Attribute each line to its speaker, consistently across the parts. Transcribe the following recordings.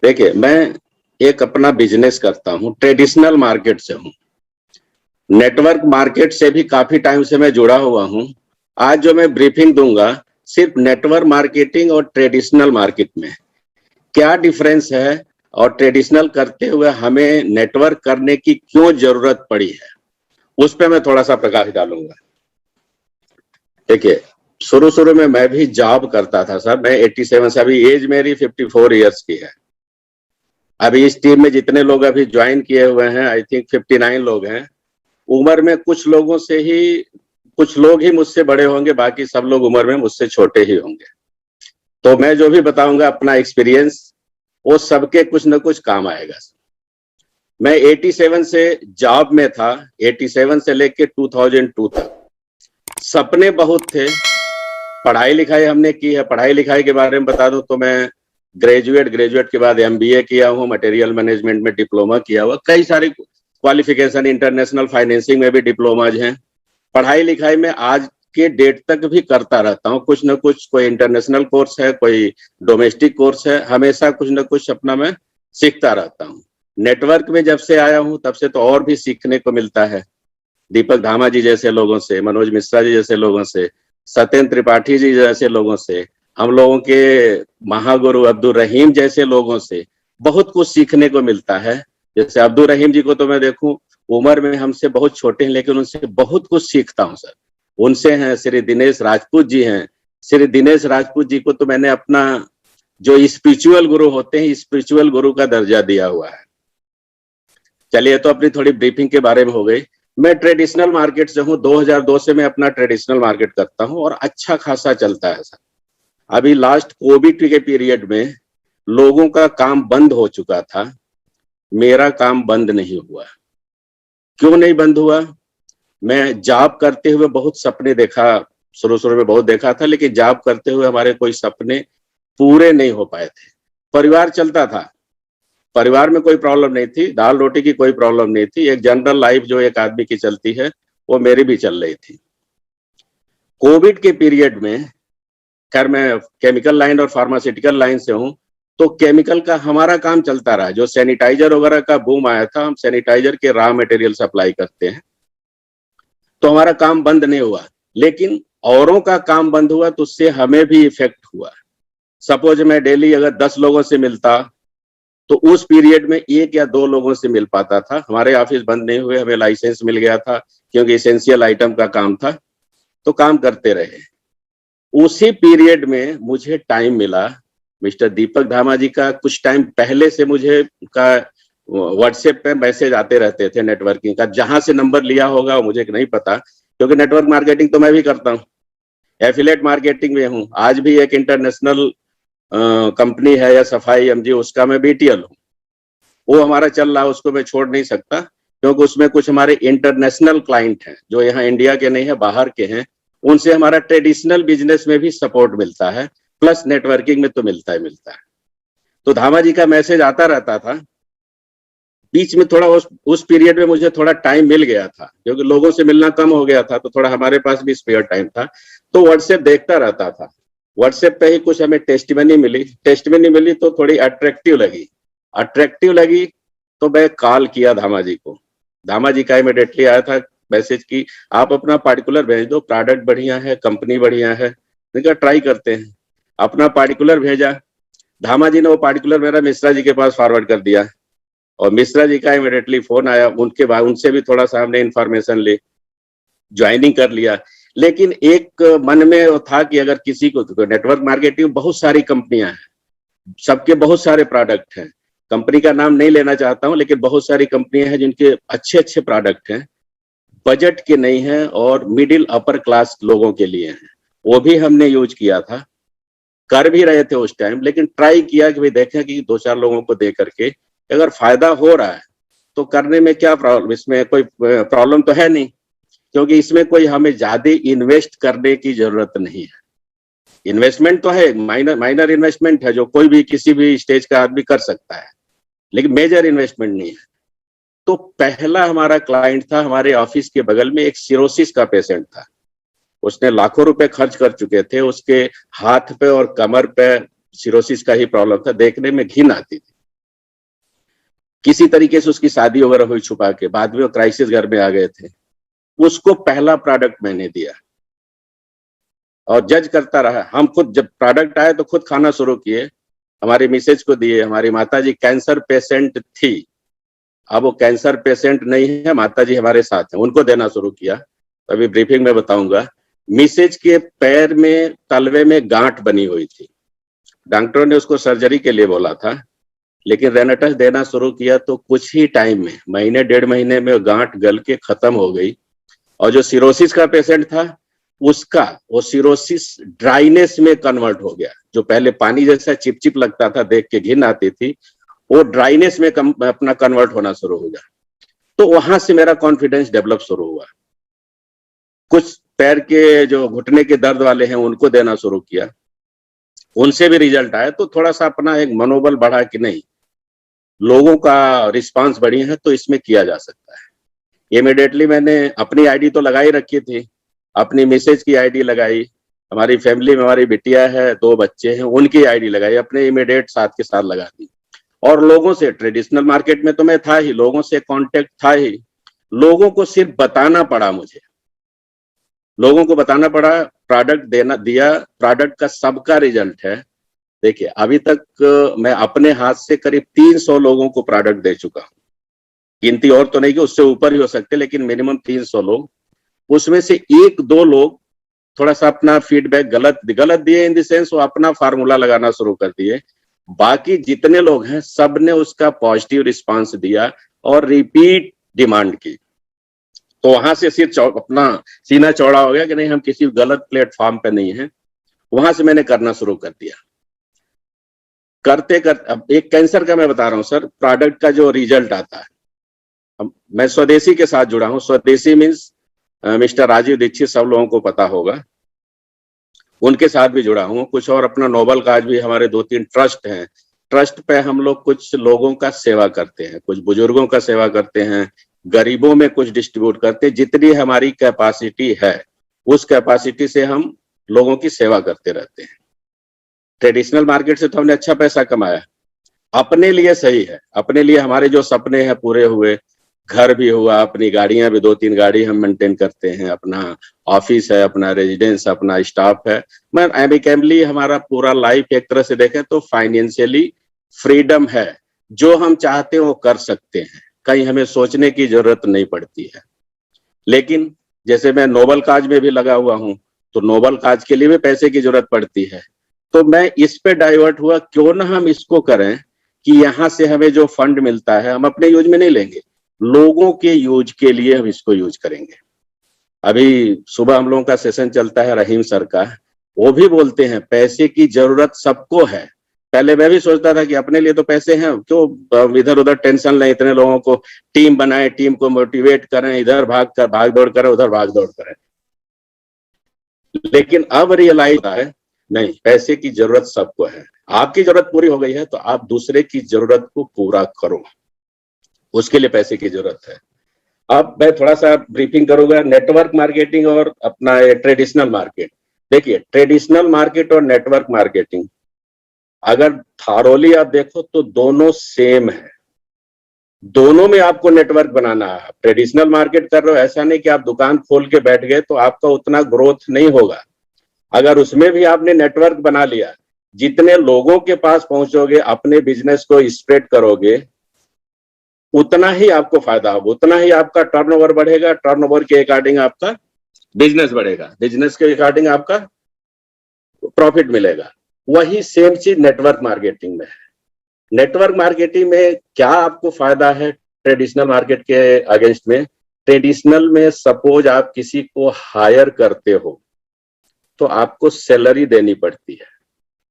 Speaker 1: देखिए, मैं एक अपना बिजनेस करता हूँ, ट्रेडिशनल मार्केट से हूँ। नेटवर्क मार्केट से भी काफी टाइम से मैं जुड़ा हुआ हूँ। आज जो मैं ब्रीफिंग दूंगा सिर्फ नेटवर्क मार्केटिंग और ट्रेडिशनल मार्केट में क्या डिफरेंस है और ट्रेडिशनल करते हुए हमें नेटवर्क करने की क्यों जरूरत पड़ी है, उस पर मैं थोड़ा सा प्रकाश डालूंगा। देखिए, शुरू में मैं भी जॉब करता था सर। मैं 87 से, अभी एज मेरी 54 ईयर्स की है। अभी इस टीम में जितने लोग अभी ज्वाइन किए हुए हैं, आई थिंक 59 लोग हैं। उम्र में कुछ लोग ही मुझसे बड़े होंगे, बाकी सब लोग उम्र में मुझसे छोटे ही होंगे। तो मैं जो भी बताऊंगा अपना एक्सपीरियंस, वो सबके कुछ न कुछ काम आएगा। मैं 87 से जॉब में था, 87 से लेके 2002 तक। सपने बहुत थे, पढ़ाई लिखाई हमने की है। पढ़ाई लिखाई के बारे में बता दूं तो मैं ग्रेजुएट के बाद MBA किया हूँ, मटेरियल मैनेजमेंट में डिप्लोमा किया हुआ, कई सारी क्वालिफिकेशन, इंटरनेशनल फाइनेंसिंग में भी डिप्लोमाज हैं। पढ़ाई लिखाई में आज के डेट तक भी करता रहता हूँ कुछ न कुछ। कोई इंटरनेशनल कोर्स है, कोई डोमेस्टिक कोर्स है, हमेशा कुछ न कुछ अपना मैं सीखता रहता हूँ। नेटवर्क में जब से आया हूँ तब से तो और भी सीखने को मिलता है। दीपक धामा जी जैसे लोगों से, मनोज मिश्रा जी जैसे लोगों से, सत्येंद्र त्रिपाठी जी जैसे लोगों से, हम लोगों के महागुरु अब्दुल रहीम जैसे लोगों से बहुत कुछ सीखने को मिलता है। जैसे अब्दुल रहीम जी को तो मैं देखूं, उम्र में हमसे बहुत छोटे हैं, लेकिन उनसे बहुत कुछ सीखता हूं सर। उनसे हैं श्री दिनेश राजपूत जी हैं। श्री दिनेश राजपूत जी को तो मैंने अपना जो स्पिरिचुअल गुरु होते हैं, स्पिरिचुअल गुरु का दर्जा दिया हुआ है। चलिए, तो अपनी थोड़ी ब्रीफिंग के बारे में हो गई। मैं ट्रेडिशनल मार्केट से हूँ, 2002 से मैं अपना ट्रेडिशनल मार्केट करता हूँ और अच्छा खासा चलता है सर। अभी लास्ट कोविड के पीरियड में लोगों का काम बंद हो चुका था, मेरा काम बंद नहीं हुआ। क्यों नहीं बंद हुआ? मैं जॉब करते हुए बहुत सपने देखा, शुरू में बहुत देखा था, लेकिन जॉब करते हुए हमारे कोई सपने पूरे नहीं हो पाए थे। परिवार चलता था, परिवार में कोई प्रॉब्लम नहीं थी, दाल रोटी की कोई प्रॉब्लम नहीं थी। एक जनरल लाइफ जो एक आदमी की चलती है, वो मेरी भी चल रही थी। कोविड के पीरियड में, खैर मैं केमिकल लाइन और फार्मास्यूटिकल लाइन से हूं, तो केमिकल का हमारा काम चलता रहा। जो सैनिटाइजर वगैरह का बूम आया था, हम सैनिटाइजर के रॉ मटेरियल सप्लाई करते हैं, तो हमारा काम बंद नहीं हुआ। लेकिन औरों का काम बंद हुआ तो उससे हमें भी इफेक्ट हुआ। सपोज मैं डेली अगर 10 लोगों से मिलता, तो उस पीरियड में 1 या 2 लोगों से मिल पाता था। हमारे ऑफिस बंद नहीं हुए, हमें लाइसेंस मिल गया था, क्योंकि एसेंशियल आइटम का काम था, तो काम करते रहे। उसी पीरियड में मुझे टाइम मिला, मिस्टर दीपक धामा जी का कुछ टाइम पहले से मुझे का व्हाट्सएप पे मैसेज आते रहते थे नेटवर्किंग का। जहां से नंबर लिया होगा मुझे नहीं पता, क्योंकि नेटवर्क मार्केटिंग तो मैं भी करता हूँ, एफिलिएट मार्केटिंग में हूँ। आज भी एक इंटरनेशनल कंपनी है या सफाई MG, उसका मैं BTL हूँ। वो हमारा चल रहा है, उसको मैं छोड़ नहीं सकता, क्योंकि उसमें कुछ हमारे इंटरनेशनल क्लाइंट हैं जो यहाँ इंडिया के नहीं है, बाहर के हैं। उनसे हमारा ट्रेडिशनल बिजनेस में भी सपोर्ट मिलता है, प्लस नेटवर्किंग में तो मिलता है। तो धामा जी का मैसेज आता रहता था। बीच में थोड़ा उस पीरियड में मुझे थोड़ा टाइम मिल गया था, क्योंकि लोगों से मिलना कम हो गया था, तो थोड़ा हमारे पास भी स्पेयर टाइम था, तो व्हाट्सएप देखता रहता था। व्हाट्सएप पे ही कुछ हमें टेस्टिमनी मिली तो थोड़ी अट्रैक्टिव लगी तो मैं कॉल किया धामा जी को। धामा जी का इमीडिएटली आया था मैसेज की, आप अपना पार्टिकुलर भेज दो, प्रोडक्ट बढ़िया है, कंपनी बढ़िया है, मैंने कहा ट्राई करते हैं। अपना पार्टिकुलर भेजा, धामा जी ने वो पार्टिकुलर मेरा मिश्रा जी के पास फॉरवर्ड कर दिया, और मिश्रा जी का इमीडिएटली फोन आया। उनके बाद उनसे भी थोड़ा सा हमने इन्फॉर्मेशन ली, ज्वाइनिंग कर लिया। लेकिन एक मन में वो था कि अगर किसी को, नेटवर्क मार्केटिंग बहुत सारी कंपनियां हैं, सबके बहुत सारे प्रोडक्ट हैं। कंपनी का नाम नहीं लेना चाहता हूं, लेकिन बहुत सारी कंपनियां हैं जिनके अच्छे प्रोडक्ट हैं, बजट के नहीं है और मिडिल अपर क्लास लोगों के लिए हैं। वो भी हमने यूज किया था, कर भी रहे थे उस टाइम, लेकिन ट्राई किया कि भाई देखें कि 2-4 लोगों को दे करके अगर फायदा हो रहा है तो करने में क्या प्रॉब्लम, इसमें कोई प्रॉब्लम तो है नहीं, क्योंकि इसमें कोई हमें ज्यादा इन्वेस्ट करने की जरूरत नहीं है। इन्वेस्टमेंट तो है, माइनर इन्वेस्टमेंट है, जो कोई भी किसी भी स्टेज का आदमी कर सकता है, लेकिन मेजर इन्वेस्टमेंट नहीं है। तो पहला हमारा क्लाइंट था, हमारे ऑफिस के बगल में एक सिरोसिस का पेशेंट था। उसने लाखों रुपए खर्च कर चुके थे, उसके हाथ पे और कमर पे सिरोसिस का ही प्रॉब्लम था, देखने में घिन आती थी। किसी तरीके से उसकी शादी वगैरह हुई छुपा के, बाद में वो क्राइसिस घर में आ गए थे, उसको पहला प्रोडक्ट मैंने दिया और जज करता रहा। हम खुद जब प्रोडक्ट आए तो खुद खाना शुरू किए, हमारी मिसेज को दिए। हमारी माताजी कैंसर पेशेंट थी, अब वो कैंसर पेशेंट नहीं है, माताजी हमारे साथ हैं, उनको देना शुरू किया। अभी ब्रीफिंग में बताऊंगा। मिसेज के पैर में तलवे में गांठ बनी हुई थी, डॉक्टरों ने उसको सर्जरी के लिए बोला था, लेकिन रेनेटस देना शुरू किया तो कुछ ही टाइम में, महीने 1.5 महीने में गांठ गल के खत्म हो गई। और जो सिरोसिस का पेशेंट था, उसका वो सिरोसिस ड्राइनेस में कन्वर्ट हो गया। जो पहले पानी जैसा चिपचिप लगता था, देख के घिन आती थी, वो ड्राइनेस में अपना कन्वर्ट होना शुरू हो गया। तो वहां से मेरा कॉन्फिडेंस डेवलप शुरू हुआ। कुछ पैर के जो घुटने के दर्द वाले हैं उनको देना शुरू किया, उनसे भी रिजल्ट आया। तो थोड़ा सा अपना एक मनोबल बढ़ा कि नहीं, लोगों का रिस्पांस बढ़िया है तो इसमें किया जा सकता है। इमीडिएटली मैंने अपनी आईडी तो लगाई रखी थी, अपनी मिसेज की आईडी लगाई, हमारी फैमिली में हमारी बिटिया है, 2 बच्चे हैं, उनकी आईडी लगाई, अपने इमीडिएट साथ के साथ लगा दी। और लोगों से, ट्रेडिशनल मार्केट में तो मैं था ही, लोगों से कांटेक्ट था ही, लोगों को सिर्फ बताना पड़ा मुझे, लोगों को बताना पड़ा, प्रोडक्ट देना दिया, प्रोडक्ट का सबका रिजल्ट है। देखिए अभी तक मैं अपने हाथ से करीब 300 लोगों को प्रोडक्ट दे चुका हूँ। गिनती और तो नहीं कि उससे ऊपर ही हो सकते, लेकिन मिनिमम 300 लोग। उसमें से 1-2 लोग थोड़ा सा अपना फीडबैक गलत दिए, इन द सेंस वो अपना फार्मूला लगाना शुरू कर दिए। बाकी जितने लोग हैं सब ने उसका पॉजिटिव रिस्पांस दिया और रिपीट डिमांड की। तो वहां से सिर्फ अपना सीना चौड़ा हो गया कि नहीं, हम किसी गलत प्लेटफॉर्म पे नहीं है। वहां से मैंने करना शुरू कर दिया। करते करते अब एक कैंसर का मैं बता रहा हूँ सर, प्रोडक्ट का जो रिजल्ट आता है। मैं स्वदेशी के साथ जुड़ा हूँ। स्वदेशी मीन्स मिस्टर राजीव दीक्षित, सब लोगों को पता होगा, उनके साथ भी जुड़ा हूँ। कुछ और अपना नोबल काज भी, हमारे 2-3 ट्रस्ट हैं, ट्रस्ट पे हम लोग कुछ लोगों का सेवा करते हैं, कुछ बुजुर्गों का सेवा करते हैं, गरीबों में कुछ डिस्ट्रीब्यूट करते हैं। जितनी हमारी कैपेसिटी है उस कैपेसिटी से हम लोगों की सेवा करते रहते हैं। ट्रेडिशनल मार्केट से तो हमने अच्छा पैसा कमाया, अपने लिए सही है, अपने लिए हमारे जो सपने हैं पूरे हुए, घर भी हुआ, अपनी गाड़ियां भी 2-3 गाड़ी हम मेंटेन करते हैं, अपना ऑफिस है, अपना रेजिडेंस, अपना स्टाफ है। मैं एमिकेबली हमारा पूरा लाइफ एक तरह से देखें तो फाइनेंशियली फ्रीडम है, जो हम चाहते हैं वो कर सकते हैं, कहीं हमें सोचने की जरूरत नहीं पड़ती है। लेकिन जैसे मैं नोबल काज में भी लगा हुआ हूं, तो नोबल काज के लिए भी पैसे की जरूरत पड़ती है। तो मैं इस पे डाइवर्ट हुआ, क्यों ना हम इसको करें कि यहाँ से हमें जो फंड मिलता है हम अपने यूज में नहीं लेंगे, लोगों के यूज के लिए हम इसको यूज करेंगे। अभी सुबह हम लोगों का सेशन चलता है रहीम सर का, वो भी बोलते हैं पैसे की जरूरत सबको है। पहले मैं भी सोचता था कि अपने लिए तो पैसे हैं, क्यों इधर उधर टेंशन लें, इतने लोगों को टीम बनाए, टीम को मोटिवेट करें, इधर भाग दौड़ करें, उधर भाग दौड़ करें। लेकिन अब रियलाइज है नहीं, पैसे की जरूरत सबको है। आपकी जरूरत पूरी हो गई है तो आप दूसरे की जरूरत को पूरा करो, उसके लिए पैसे की जरूरत है। अब मैं थोड़ा सा ब्रीफिंग करूंगा नेटवर्क मार्केटिंग और अपना ट्रेडिशनल मार्केट। देखिए ट्रेडिशनल मार्केट और नेटवर्क मार्केटिंग अगर थारोली आप देखो तो दोनों सेम है, दोनों में आपको नेटवर्क बनाना है। ट्रेडिशनल मार्केट कर रहे हो, ऐसा नहीं कि आप दुकान खोल के बैठ गए तो आपका उतना ग्रोथ नहीं होगा। अगर उसमें भी आपने नेटवर्क बना लिया, जितने लोगों के पास पहुंचोगे, अपने बिजनेस को स्प्रेड करोगे, उतना ही आपको फायदा होगा, उतना ही आपका टर्नओवर बढ़ेगा, टर्नओवर के अकॉर्डिंग आपका बिजनेस बढ़ेगा, बिजनेस के अकॉर्डिंग आपका प्रॉफिट मिलेगा। वही सेम चीज नेटवर्क मार्केटिंग में है। नेटवर्क मार्केटिंग में क्या आपको फायदा है ट्रेडिशनल मार्केट के अगेंस्ट में? ट्रेडिशनल में सपोज आप किसी को हायर करते हो तो आपको सैलरी देनी पड़ती है।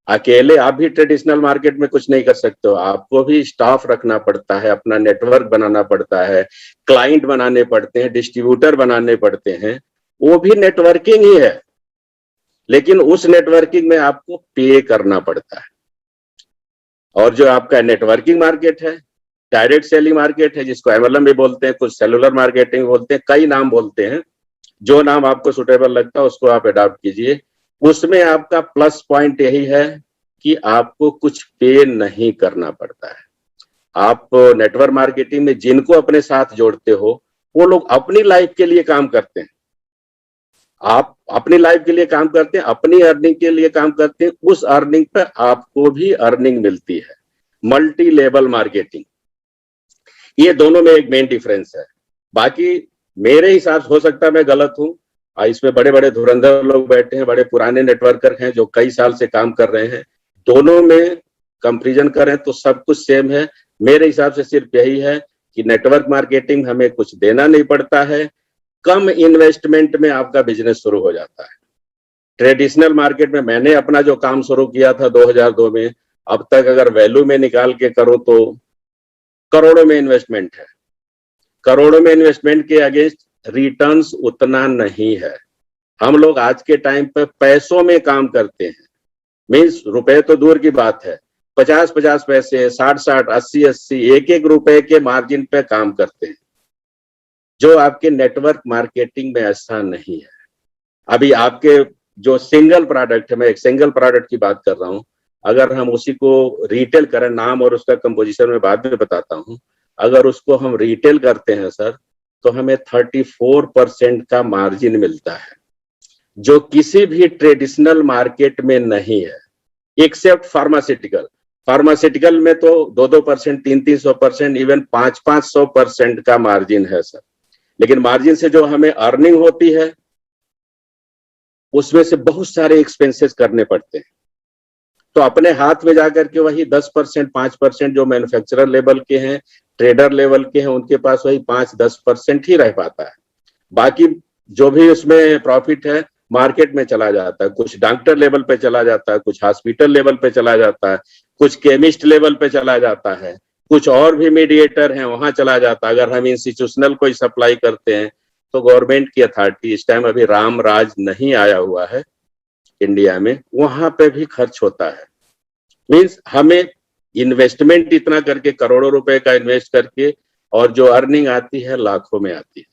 Speaker 1: अकेले आप भी ट्रेडिशनल मार्केट में कुछ नहीं कर सकते हो, आपको भी स्टाफ रखना पड़ता है, अपना नेटवर्क बनाना पड़ता है, क्लाइंट बनाने पड़ते हैं, डिस्ट्रीब्यूटर बनाने पड़ते हैं, वो भी नेटवर्किंग ही है। लेकिन उस नेटवर्किंग में आपको पे करना पड़ता है। और जो आपका नेटवर्किंग मार्केट है, डायरेक्ट सेलिंग मार्केट है, जिसको एमएलएम भी बोलते हैं, कुछ सेलुलर मार्केटिंग बोलते हैं, कई नाम बोलते हैं, जो नाम आपको सुटेबल लगता है उसको आप अडॉप्ट कीजिए। उसमें आपका प्लस पॉइंट यही है कि आपको कुछ पे नहीं करना पड़ता है। आप नेटवर्क मार्केटिंग में जिनको अपने साथ जोड़ते हो वो लोग अपनी लाइफ के लिए काम करते हैं। आप अपनी लाइफ के लिए काम करते हैं, अपनी अर्निंग के लिए काम करते हैं, उस अर्निंग पे आपको भी अर्निंग मिलती है। मल्टी लेवल मार्केटिंग, ये दोनों में एक मेन डिफरेंस है। बाकी मेरे हिसाब से, हो सकता है मैं गलत हूं, इसमें बड़े बड़े धुरंधर लोग बैठे हैं, बड़े पुराने नेटवर्कर हैं जो कई साल से काम कर रहे हैं, दोनों में कंपैरिजन करें तो सब कुछ सेम है। मेरे हिसाब से सिर्फ यही है कि नेटवर्क मार्केटिंग हमें कुछ देना नहीं पड़ता है, कम इन्वेस्टमेंट में आपका बिजनेस शुरू हो जाता है। ट्रेडिशनल मार्केट में मैंने अपना जो काम शुरू किया था 2002 में, अब तक अगर वैल्यू में निकाल के करो तो करोड़ों में इन्वेस्टमेंट है। करोड़ों में इन्वेस्टमेंट के अगेंस्ट रिटर्न्स उतना नहीं है। हम लोग आज के टाइम पे पैसों में काम करते हैं, मीन्स रुपए तो दूर की बात है, 50-50 पैसे, 60-60, 80-80, एक रुपए के मार्जिन पे काम करते हैं, जो आपके नेटवर्क मार्केटिंग में ऐसा नहीं है। अभी आपके जो सिंगल प्रोडक्ट है, मैं एक सिंगल प्रोडक्ट की बात कर रहा हूं, अगर हम उसी को रिटेल करें, नाम और उसका कंपोजिशन में बाद में बताता हूं, अगर उसको हम रिटेल करते हैं सर, तो हमें 34% का मार्जिन मिलता है, जो किसी भी ट्रेडिशनल मार्केट में नहीं है, एक्सेप्ट फार्मास्यूटिकल। फार्मास्यूटिकल में तो 2-2%, 300-300%, इवन 500-500% का मार्जिन है सर। लेकिन मार्जिन से जो हमें अर्निंग होती है उसमें से बहुत सारे एक्सपेंसेस करने पड़ते हैं। तो अपने हाथ में जाकर के वही 10%, 5% जो मैन्युफैक्चरर लेवल के हैं, ट्रेडर लेवल के हैं, उनके पास वही 5-10% ही रह पाता है। बाकी जो भी उसमें प्रॉफिट है मार्केट में चला जाता है, कुछ डॉक्टर लेवल पे चला जाता है, कुछ हॉस्पिटल लेवल पे चला जाता है, कुछ केमिस्ट लेवल पे चला जाता है, कुछ और भी मीडिएटर हैं वहां चला जाता है। अगर हम इंस्टीट्यूशनल कोई सप्लाई करते हैं तो गवर्नमेंट की अथॉरिटी, इस टाइम अभी राम राज नहीं आया हुआ है इंडिया में, वहां पे भी खर्च होता है। मीन्स हमें इन्वेस्टमेंट इतना करके, करोड़ों रुपए का इन्वेस्ट करके, और जो अर्निंग आती है लाखों में आती है।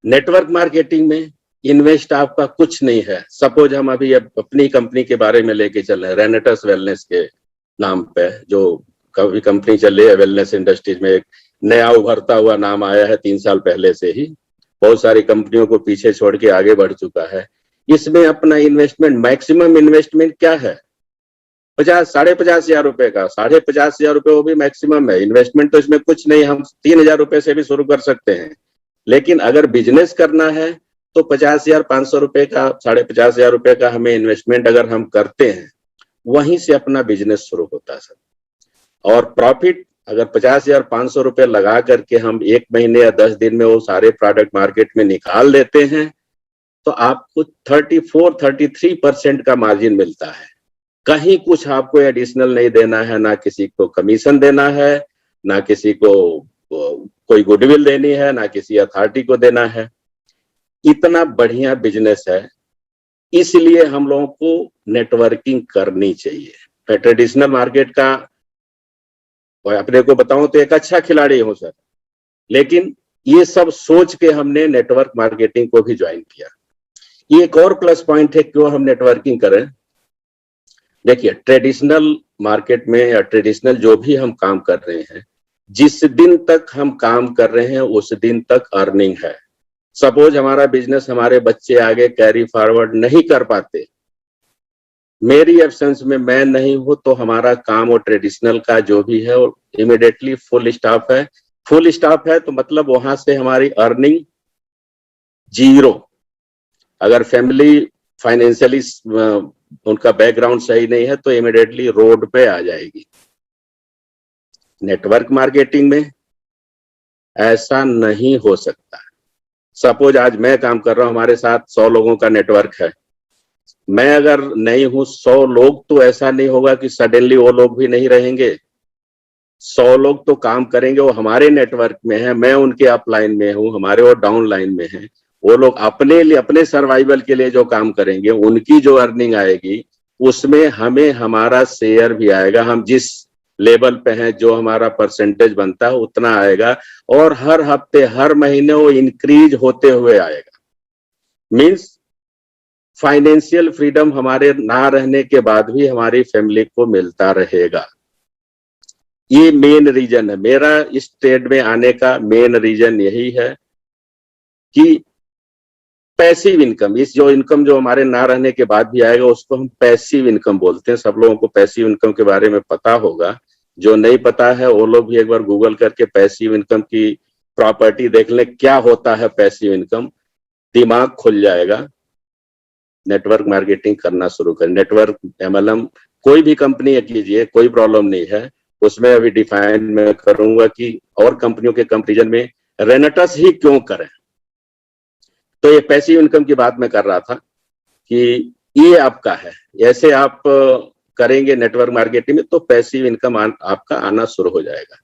Speaker 1: नेटवर्क मार्केटिंग में इन्वेस्ट आपका कुछ नहीं है। सपोज हम अभी अपनी कंपनी के बारे में लेके चल रहे हैं, रेनेटस वेलनेस के नाम पे, जो कभी कंपनी चल रही है वेलनेस इंडस्ट्रीज में, एक नया उभरता हुआ नाम आया है 3 साल पहले से ही, बहुत सारी कंपनियों को पीछे छोड़ के आगे बढ़ चुका है। इसमें अपना इन्वेस्टमेंट, मैक्सिमम इन्वेस्टमेंट क्या है? 50-50,500 रुपए का, 50,500 रुपए वो भी मैक्सिमम है इन्वेस्टमेंट। तो इसमें कुछ नहीं, हम 3,000 रुपए से भी शुरू कर सकते हैं। लेकिन अगर बिजनेस करना है तो 50,500 रुपए का, 50,500 रुपए का हमें इन्वेस्टमेंट अगर हम करते हैं, वहीं से अपना बिजनेस शुरू होता है सर। और प्रॉफिट अगर 50,500 रुपए लगा करके हम 1 महीने या 10 दिन में वो सारे प्रोडक्ट मार्केट में निकाल देते हैं, तो आपको 34-33% का मार्जिन मिलता है। कहीं कुछ आपको एडिशनल नहीं देना है, ना किसी को कमीशन देना है, ना किसी को कोई गुडविल देनी है, ना किसी अथॉरिटी को देना है। इतना बढ़िया बिजनेस है, इसलिए हम लोगों को नेटवर्किंग करनी चाहिए। मैं ट्रेडिशनल मार्केट का अपने को बताऊं तो एक अच्छा खिलाड़ी हूं सर, लेकिन ये सब सोच के हमने नेटवर्क मार्केटिंग को भी ज्वाइन किया। ये एक और प्लस पॉइंट है क्यों हम नेटवर्किंग करें। देखिए, ट्रेडिशनल मार्केट में या ट्रेडिशनल जो भी हम काम कर रहे हैं, जिस दिन तक हम काम कर रहे हैं उस दिन तक अर्निंग है। सपोज हमारा बिजनेस, हमारे बच्चे आगे कैरी फॉरवर्ड नहीं कर पाते, मेरी एब्सेंस में मैं नहीं हूं, तो हमारा काम और ट्रेडिशनल का जो भी है वो इमीडिएटली फुल स्टॉप है। फुल स्टॉप है तो मतलब वहां से हमारी अर्निंग जीरो। अगर फैमिली फाइनेंशियली उनका बैकग्राउंड सही नहीं है तो इमीडिएटली रोड पे आ जाएगी। नेटवर्क मार्केटिंग में ऐसा नहीं हो सकता। सपोज आज मैं काम कर रहा हूं, हमारे साथ 100 लोगों का नेटवर्क है, मैं अगर नहीं हूं, 100 लोग तो ऐसा नहीं होगा कि सडनली वो लोग भी नहीं रहेंगे। 100 लोग तो काम करेंगे, वो हमारे नेटवर्क में है, मैं उनके अपलाइन में हूं, हमारे वो डाउन लाइन में है। वो लोग अपने लिए, अपने सर्वाइवल के लिए जो काम करेंगे, उनकी जो अर्निंग आएगी उसमें हमें हमारा शेयर भी आएगा। हम जिस लेवल पे हैं, जो हमारा परसेंटेज बनता है उतना आएगा, और हर हफ्ते, हर महीने वो इंक्रीज होते हुए आएगा। मीन्स फाइनेंशियल फ्रीडम हमारे ना रहने के बाद भी हमारी फैमिली को मिलता रहेगा। ये मेन रीजन है मेरा इस ट्रेड में आने का। मेन रीजन यही है कि पैसिव इनकम, इस जो इनकम जो हमारे ना रहने के बाद भी आएगा उसको हम पैसिव इनकम बोलते हैं। सब लोगों को पैसिव इनकम के बारे में पता होगा। जो नहीं पता है वो लोग भी एक बार गूगल करके पैसिव इनकम की प्रॉपर्टी देख लें, क्या होता है पैसिव इनकम, दिमाग खुल जाएगा। नेटवर्क मार्केटिंग करना शुरू करें। नेटवर्क MLM कोई भी कंपनी कीजिए, कोई प्रॉब्लम नहीं है। उसमें अभी डिफाइन मैं करूंगा कि और कंपनियों के कंपेरिजन में रेनेटस ही क्यों करें। तो ये पैसिव इनकम की बात मैं कर रहा था कि ये आपका है। ऐसे आप करेंगे नेटवर्क मार्केटिंग में तो पैसिव इनकम आपका आना शुरू हो जाएगा।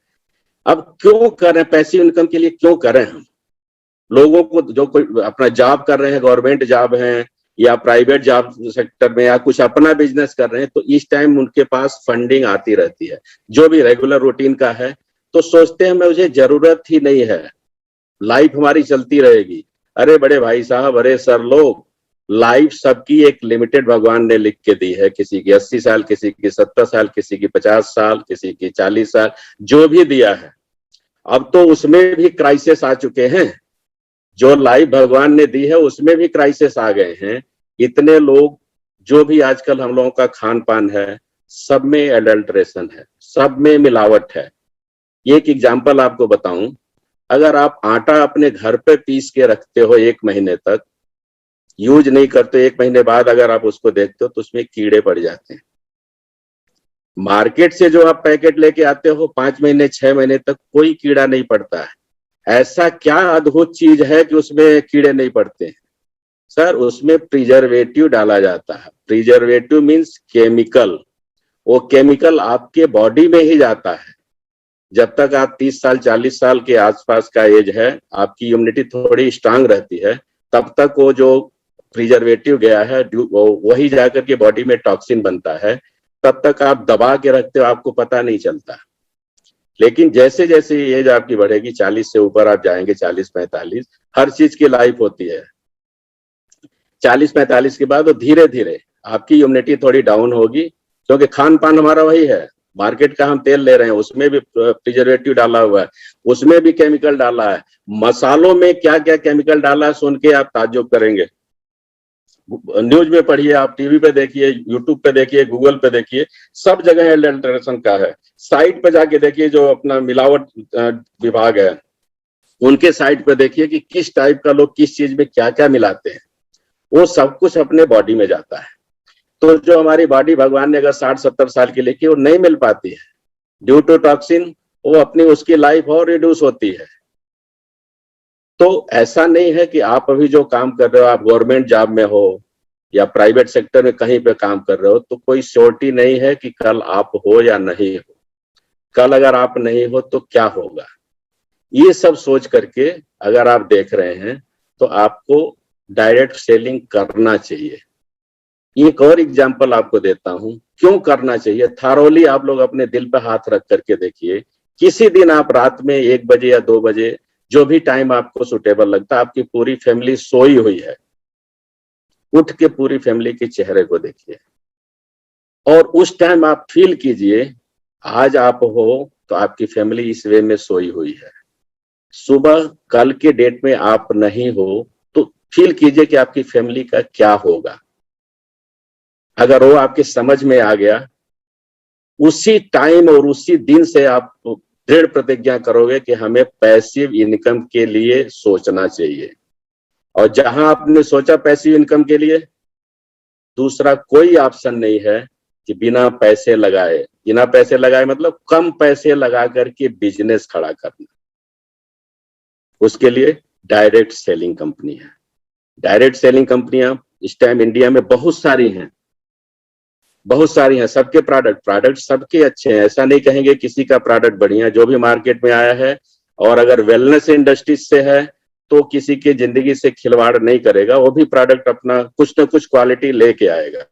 Speaker 1: अब क्यों करें पैसिव इनकम के लिए, क्यों करें हम? लोगों को जो कोई अपना जॉब कर रहे हैं, गवर्नमेंट जॉब है या प्राइवेट जॉब सेक्टर में या कुछ अपना बिजनेस कर रहे हैं, तो इस टाइम उनके पास फंडिंग आती रहती है जो भी रेगुलर रूटीन का है। तो सोचते हैं मुझे जरूरत ही नहीं है, लाइफ हमारी चलती रहेगी। अरे बड़े भाई साहब, अरे सर लोग, लाइफ सबकी एक लिमिटेड भगवान ने लिख के दी है। किसी की 80 साल, किसी की 70 साल, किसी की 50 साल, किसी की 40 साल, जो भी दिया है। अब तो उसमें भी क्राइसिस आ चुके हैं। जो लाइफ भगवान ने दी है उसमें भी क्राइसिस आ गए हैं। इतने लोग, जो भी आजकल हम लोगों का खान पान है, सब में एडल्ट्रेशन है, सब में मिलावट है। एक एग्जांपल आपको बताऊं, अगर आप आटा अपने घर पे पीस के रखते हो 1 महीने तक, यूज नहीं करते, 1 महीने बाद अगर आप उसको देखते हो तो उसमें कीड़े पड़ जाते हैं। मार्केट से जो आप पैकेट लेके आते हो 5 महीने 6 महीने तक कोई कीड़ा नहीं पड़ता है। ऐसा क्या अद्भुत चीज है कि उसमें कीड़े नहीं पड़ते हैं? सर, उसमें प्रिजर्वेटिव डाला जाता है। Preservative means chemical. वो केमिकल आपके बॉडी में ही जाता है। जब तक आप 30 साल 40 साल के आसपास का एज है, आपकी इम्यूनिटी थोड़ी स्ट्रांग रहती है, तब तक वो जो प्रिजर्वेटिव गया है वही जाकर के बॉडी में टॉक्सिन बनता है। तब तक आप दबा के रखते हो, आपको पता नहीं चलता। लेकिन जैसे जैसे एज आपकी बढ़ेगी, 40 से ऊपर आप जाएंगे, 40-45, हर चीज की लाइफ होती है। 40-45 के बाद वो धीरे धीरे आपकी इम्यूनिटी थोड़ी डाउन होगी, क्योंकि खान पान हमारा वही है। मार्केट का हम तेल ले रहे हैं, उसमें भी प्रिजर्वेटिव डाला हुआ है, उसमें भी केमिकल डाला है। मसालों में क्या क्या केमिकल डाला है सुन के आप ताज्जुब करेंगे। न्यूज में पढ़िए, आप टीवी पे देखिए, यूट्यूब पे देखिए, गूगल पे देखिए, सब जगह एडल्ट्रेशन का है। साइट पे जाके देखिए, जो अपना मिलावट विभाग है उनके साइट पे देखिए कि किस टाइप का लोग किस चीज में क्या क्या मिलाते हैं। वो सब कुछ अपने बॉडी में जाता है। तो जो हमारी बॉडी भगवान ने अगर 60-70 साल की लिखी, वो नहीं मिल पाती है ड्यू टू टॉक्सिन। वो अपनी उसकी लाइफ और रिड्यूस होती है। तो ऐसा नहीं है कि आप अभी जो काम कर रहे हो, आप गवर्नमेंट जॉब में हो या प्राइवेट सेक्टर में कहीं पे काम कर रहे हो, तो कोई श्योरिटी नहीं है कि कल आप हो या नहीं हो। कल अगर आप नहीं हो तो क्या होगा, ये सब सोच करके अगर आप देख रहे हैं तो आपको डायरेक्ट सेलिंग करना चाहिए। एक और एग्जांपल आपको देता हूं क्यों करना चाहिए। थारोली आप लोग अपने दिल पे हाथ रख करके देखिए, किसी दिन आप रात में 1 बजे या 2 बजे, जो भी टाइम आपको सुटेबल लगता है, आपकी पूरी फैमिली सोई हुई है, उठ के पूरी फैमिली के चेहरे को देखिए और उस टाइम आप फील कीजिए आज आप हो तो आपकी फैमिली इस वे में सोई हुई है। सुबह कल के डेट में आप नहीं हो तो फील कीजिए कि आपकी फैमिली का क्या होगा। अगर वो आपके समझ में आ गया, उसी टाइम और उसी दिन से आप दृढ़ प्रतिज्ञा करोगे कि हमें पैसिव इनकम के लिए सोचना चाहिए। और जहां आपने सोचा पैसिव इनकम के लिए, दूसरा कोई ऑप्शन नहीं है कि बिना पैसे लगाए। बिना पैसे लगाए मतलब कम पैसे लगा करके बिजनेस खड़ा करना। उसके लिए डायरेक्ट सेलिंग कंपनी है। डायरेक्ट सेलिंग कंपनियां इस टाइम इंडिया में बहुत सारी हैं, बहुत सारी हैं। सबके प्रोडक्ट सबके अच्छे हैं। ऐसा नहीं कहेंगे किसी का प्रोडक्ट बढ़िया। जो भी मार्केट में आया है और अगर वेलनेस इंडस्ट्रीज से है तो किसी की जिंदगी से खिलवाड़ नहीं करेगा। वो भी प्रोडक्ट अपना कुछ ना कुछ क्वालिटी लेके आएगा।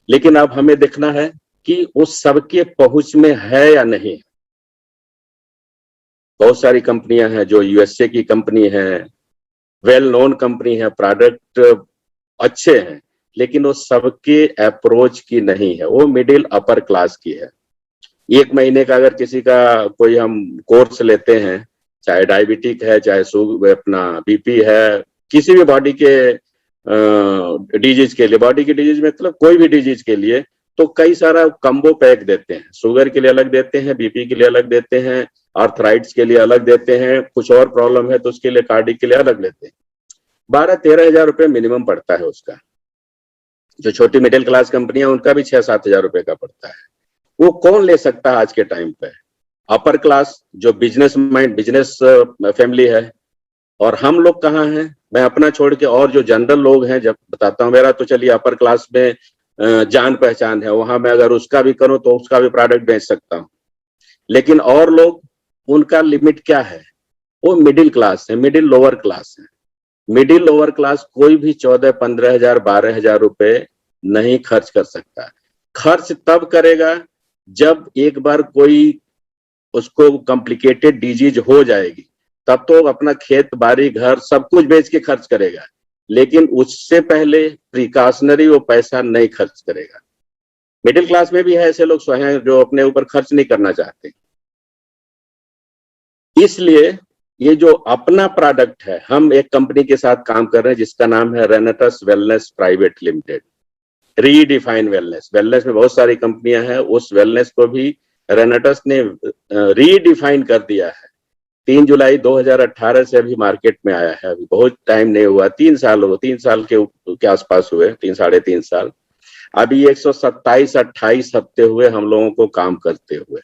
Speaker 1: लेकिन अब हमें देखना है कि उस सबके पहुंच में है या नहीं। बहुत सारी कंपनियां हैं जो यूएसए की कंपनी है, वेल नोन कंपनी है, प्रोडक्ट अच्छे हैं, लेकिन वो सबके अप्रोच की नहीं है, वो मिडिल अपर क्लास की है। एक महीने का अगर किसी का कोई हम कोर्स लेते हैं, चाहे डायबिटिक है, चाहे अपना बीपी है, किसी भी बॉडी के डिजीज के लिए, बॉडी की डिजीज में मतलब कोई भी डिजीज के लिए, तो कई सारा कम्बो पैक देते हैं। शुगर के लिए अलग देते हैं, बीपी के लिए अलग देते हैं, आर्थराइट्स के लिए अलग देते हैं, कुछ और प्रॉब्लम है तो उसके लिए कार्डिक के लिए अलग लेते हैं। 12-13 हजार रुपये मिनिमम पड़ता है उसका। जो छोटी मिडिल क्लास कंपनियां उनका भी 6-7 हजार रुपए का पड़ता है। वो कौन ले सकता है आज के टाइम पे? अपर क्लास जो बिजनेस माइंड, बिजनेस फैमिली है। और हम लोग कहाँ हैं? मैं अपना छोड़ के और जो जनरल लोग हैं, जब बताता हूँ, मेरा तो चलिए अपर क्लास में जान पहचान है, वहां मैं अगर उसका भी करूं तो उसका भी प्रोडक्ट बेच सकता हूँ। लेकिन और लोग, उनका लिमिट क्या है? वो मिडिल क्लास है, मिडिल लोअर क्लास है। मिडिल लोअर क्लास कोई भी 14-15 हजार 12 हजार रुपए नहीं खर्च कर सकता। खर्च तब करेगा जब एक बार कोई उसको कॉम्प्लिकेटेड डिजीज हो जाएगी, तब तो अपना खेत बाड़ी घर सब कुछ बेच के खर्च करेगा। लेकिन उससे पहले प्रिकॉशनरी वो पैसा नहीं खर्च करेगा। मिडिल क्लास में भी है ऐसे लोग स्वयं जो अपने ऊपर खर्च नहीं करना चाहते। इसलिए ये जो अपना प्रोडक्ट है, हम एक कंपनी के साथ काम कर रहे हैं जिसका नाम है रेनेटस wellness private limited. Redefine wellness, wellness में बहुत सारी कंपनियां हैं, उस वेलनेस को भी रेनेटस ने रीडिफाइन कर दिया है। 3 जुलाई 2018 से अभी मार्केट में आया है, अभी बहुत टाइम नहीं हुआ, 3 साल हो, 3 साल के आसपास हुए, 3-3.5 साल। अभी 127-28 हफ्ते हुए हम लोगों को काम करते हुए।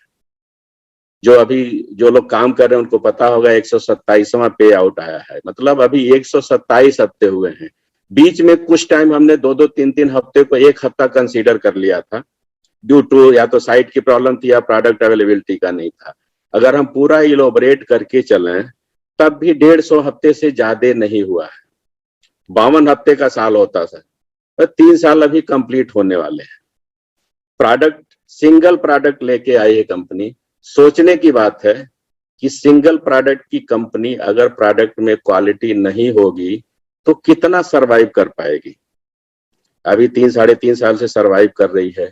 Speaker 1: जो अभी जो लोग काम कर रहे हैं उनको पता होगा 127वां पे आउट आया है, मतलब अभी 127 हफ्ते हुए हैं। बीच में कुछ टाइम हमने 2-2, 3-3 हफ्ते को एक हफ्ता कंसीडर कर लिया था, ड्यू टू या तो साइट की प्रॉब्लम थी या प्रोडक्ट अवेलेबिलिटी का नहीं था। अगर हम पूरा इलोबरेट करके चलें तब भी 150 हफ्ते से ज्यादा नहीं हुआ है। 52 हफ्ते का साल होता था, तो 3 साल अभी कंप्लीट होने वाले हैं। प्रोडक्ट, सिंगल प्रोडक्ट लेके आई है कंपनी। सोचने की बात है कि सिंगल प्रोडक्ट की कंपनी अगर प्रोडक्ट में क्वालिटी नहीं होगी तो कितना सरवाइव कर पाएगी? अभी 3-3.5 साल से सरवाइव कर रही है।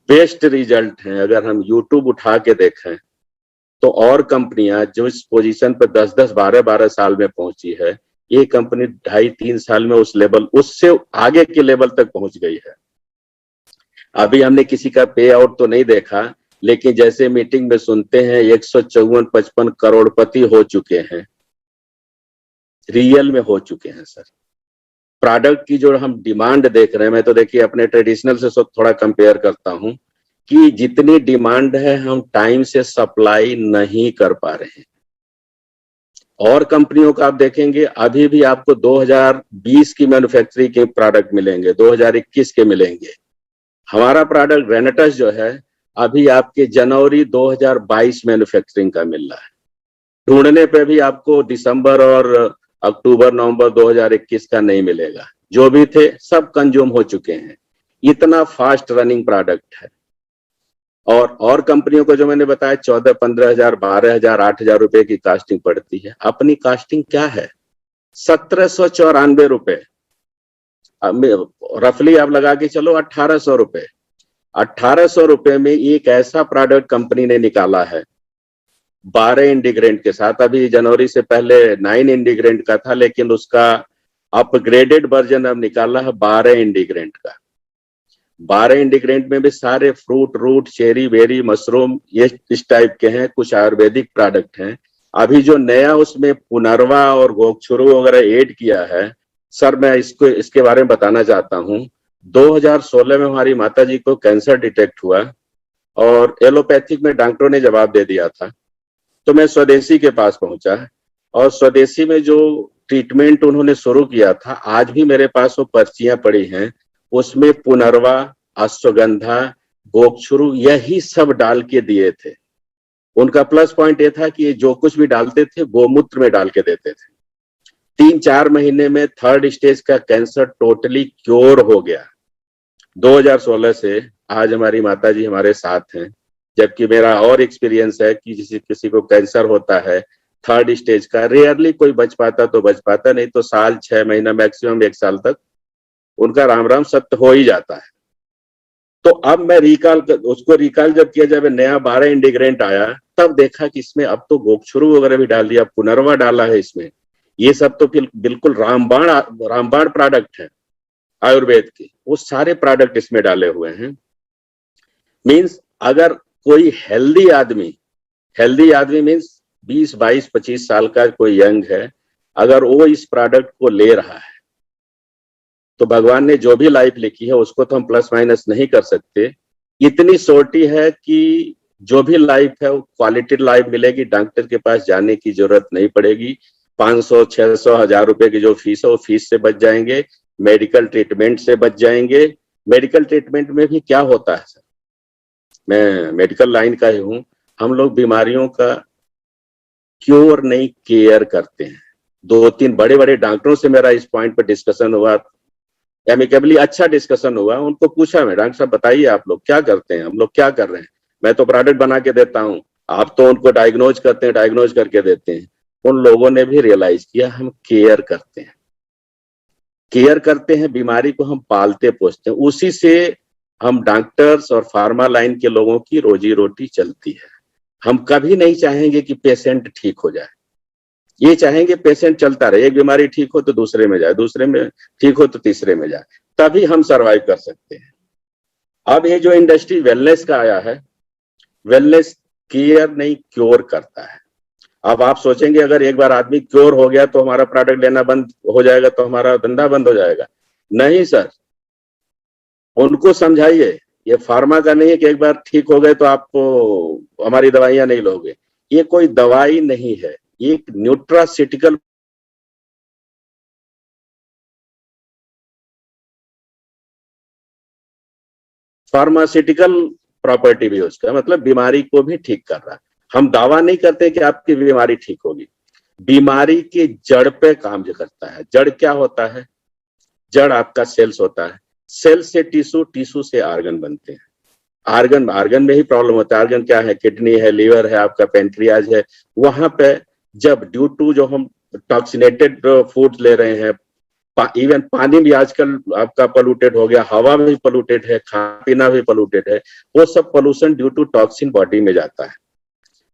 Speaker 1: बेस्ट रिजल्ट है। अगर हम यूट्यूब उठा के देखें तो और कंपनियां जो इस पोजीशन पर 10-10, 12-12 साल में पहुंची है, ये कंपनी 2.5-3 साल में उस लेवल, उससे आगे के लेवल तक पहुंच गई है। अभी हमने किसी का पे आउट तो नहीं देखा, लेकिन जैसे मीटिंग में सुनते हैं 154-55 करोड़पति हो चुके हैं, रियल में हो चुके हैं सर। प्रोडक्ट की जो हम डिमांड देख रहे हैं, मैं तो देखिए अपने ट्रेडिशनल से थोड़ा कंपेयर करता हूं कि जितनी डिमांड है हम टाइम से सप्लाई नहीं कर पा रहे हैं। और कंपनियों का आप देखेंगे अभी भी आपको 2020 की मैन्युफैक्चरिंग के प्रोडक्ट मिलेंगे, 2021 के मिलेंगे। हमारा प्रोडक्ट रेनेटस जो है अभी आपके जनवरी 2022 मैन्युफैक्चरिंग का मिल रहा है। ढूंढने पे भी आपको दिसंबर और अक्टूबर नवंबर 2021 का नहीं मिलेगा। जो भी थे सब कंज्यूम हो चुके हैं। इतना फास्ट रनिंग प्रोडक्ट है। और कंपनियों को जो मैंने बताया 14-15 हजार 12 हजार 8 हजार रुपए की कास्टिंग पड़ती है। अपनी कास्टिंग क्या है? 1794 रुपए, रफली आप लगा के चलो 1800 रुपए। 1800 रुपए में एक ऐसा प्रोडक्ट कंपनी ने निकाला है 12 इंडिग्रेंट के साथ। अभी जनवरी से पहले 9 इंडिग्रेंट का था, लेकिन उसका अपग्रेडेड वर्जन अब निकाला है 12 इंडिग्रेंट का। 12 इंडिग्रेंट में भी सारे fruit, root, cherry, berry, mushroom, ये इस टाइप के हैं। कुछ आयुर्वेदिक प्रोडक्ट हैं। अभी जो नया उसमें पुनर्वा और गोक्षुरु वगैरह ऐड किया है सर, मैं इसके बारे में बताना चाहता हूँ। 2016 में हमारी माता जी को कैंसर डिटेक्ट हुआ और एलोपैथिक में डॉक्टरों ने जवाब दे दिया था, तो मैं स्वदेशी के पास पहुंचा और स्वदेशी में जो ट्रीटमेंट उन्होंने शुरू किया था, आज भी मेरे पास वो पर्चियां पड़ी हैं। उसमें पुनर्वा, अश्वगंधा, गोक्षुरु यही सब डाल के दिए थे। उनका प्लस पॉइंट ये था कि ये जो कुछ भी डालते थे गोमूत्र में डाल के देते थे। 3-4 महीने में 3rd स्टेज का कैंसर टोटली क्योर हो गया। 2016 से आज हमारी माता जी हमारे साथ हैं। जबकि मेरा और एक्सपीरियंस है कि किसी को कैंसर होता है 3rd स्टेज का, रेयरली कोई बच पाता तो बच पाता, नहीं तो साल 6 महीना मैक्सिमम 1 साल तक उनका राम राम सत्य हो ही जाता है। तो अब मैं उसको रिकॉल जब किया, जब नया 12 इंटीग्रेंट आया, तब देखा कि इसमें अब तो गोक्षुरु वगैरह भी डाल दिया, पुनर्वा डाला है इसमें। ये सब तो फिर बिल्कुल रामबाण प्रोडक्ट है आयुर्वेद के, वो सारे प्रोडक्ट इसमें डाले हुए हैं। मीन्स अगर कोई हेल्दी आदमी मीन्स 20, 22, 25 साल का कोई यंग है, अगर वो इस प्रोडक्ट को ले रहा है तो भगवान ने जो भी लाइफ लिखी है उसको तो हम प्लस माइनस नहीं कर सकते। इतनी सोटी है कि जो भी लाइफ है वो क्वालिटी लाइफ मिलेगी, डॉक्टर के पास जाने की जरूरत नहीं पड़ेगी। 500, 600, 1000 रुपए की जो फीस है वो फीस से बच जाएंगे, मेडिकल ट्रीटमेंट से बच जाएंगे। मेडिकल ट्रीटमेंट में भी क्या होता है सर, मैं मेडिकल लाइन का ही हूं, हम लोग बीमारियों का क्योर नहीं केयर करते हैं। 2-3 बड़े बड़े डॉक्टरों से मेरा इस पॉइंट पर डिस्कशन हुआ, एमिकेबली अच्छा डिस्कशन हुआ। उनको पूछा मैं, डॉक्टर साहब बताइए आप लोग क्या करते हैं, हम लोग क्या कर रहे हैं? मैं तो प्रोडक्ट बना के देता हूं, आप तो उनको डायग्नोज करते हैं, डायग्नोज करके देते हैं। उन लोगों ने भी रियलाइज किया हम केयर करते हैं, बीमारी को हम पालते पोसते हैं, उसी से हम डॉक्टर्स और फार्मा लाइन के लोगों की रोजी रोटी चलती है। हम कभी नहीं चाहेंगे कि पेशेंट ठीक हो जाए, ये चाहेंगे पेशेंट चलता रहे, एक बीमारी ठीक हो तो दूसरे में जाए, दूसरे में ठीक हो तो तीसरे में जाए, तभी हम सरवाइव कर सकते हैं। अब ये जो इंडस्ट्री वेलनेस का आया है, वेलनेस केयर नहीं क्योर करता है। अब आप सोचेंगे अगर एक बार आदमी क्योर हो गया तो हमारा प्रोडक्ट लेना बंद हो जाएगा, तो हमारा धंधा बंद हो जाएगा। नहीं सर, उनको समझाइए ये फार्मा का नहीं है कि एक बार ठीक हो गए तो आप हमारी दवाइयां नहीं लोगे। ये कोई दवाई नहीं है, ये एक न्यूट्रासिटिकल फार्मास्यूटिकल प्रॉपर्टी भी उसका, मतलब बीमारी को भी ठीक कर रहा है। हम दावा नहीं करते कि आपकी बीमारी ठीक होगी, बीमारी के जड़ पे काम जो करता है। जड़ क्या होता है? जड़ आपका सेल्स होता है, सेल से टिश्यू, टिश्यू से आर्गन बनते हैं। आर्गन में ही प्रॉब्लम होता है। आर्गन क्या है? किडनी है, लीवर है, आपका पेंट्रियाज है। वहां पे जब ड्यू टू जो हम टॉक्सिनेटेड फूड ले रहे हैं, इवन पानी भी आजकल आपका पोल्यूटेड हो गया, हवा भी पोल्यूटेड है, खाना पीना भी पोल्यूटेड है, वो सब pollution due to toxin body में जाता है।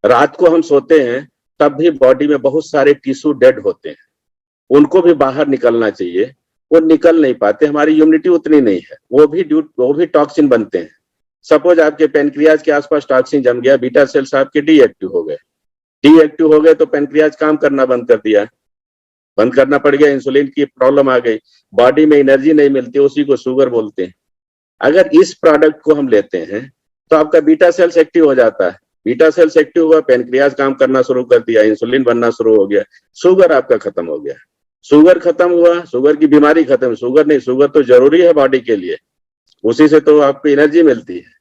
Speaker 1: रात को हम सोते हैं तब भी बॉडी में बहुत सारे टिश्यू डेड होते हैं, उनको भी बाहर निकलना चाहिए, वो निकल नहीं पाते, हमारी इम्यूनिटी उतनी नहीं है, वो भी टॉक्सिन बनते हैं। सपोज आपके पेनक्रियाज के आसपास टॉक्सिन जम गया, बीटा सेल्स आपके डीएक्टिव हो गए तो पेनक्रियाज काम करना बंद कर दिया, बंद करना पड़ गया, इंसुलिन की प्रॉब्लम आ गई, बॉडी में एनर्जी नहीं मिलती, उसी को शुगर बोलते हैं। अगर इस प्रोडक्ट को हम लेते हैं तो आपका बीटा सेल्स एक्टिव हो जाता है, बीटा सेल्स एक्टिव हुआ, पेनक्रियाज काम करना शुरू कर दिया, इंसुलिन बनना शुरू हो गया, शुगर आपका खत्म हो गया। शुगर खत्म हुआ, शुगर की बीमारी खत्म। शुगर नहीं, शुगर तो जरूरी है बॉडी के लिए, उसी से तो आपको एनर्जी मिलती है।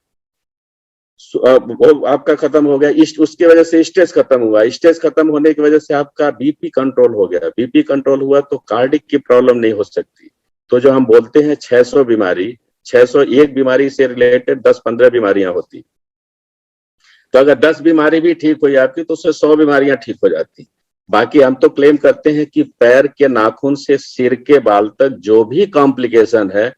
Speaker 1: वो आपका खत्म हो गया, उसकी वजह से स्ट्रेस खत्म हुआ, स्ट्रेस खत्म होने की वजह से आपका बीपी कंट्रोल हो गया, बीपी कंट्रोल हुआ तो कार्डिक की प्रॉब्लम नहीं हो सकती। तो जो हम बोलते हैं 600 बीमारी, 601 बीमारी से रिलेटेड 10-15 बीमारियां होती, तो अगर 10 बीमारी भी ठीक हो जाती तो उससे 100 बीमारियां ठीक हो जाती। बाकी हम तो क्लेम करते हैं कि पैर के नाखून से सिर के बाल तक जो भी कॉम्प्लिकेशन है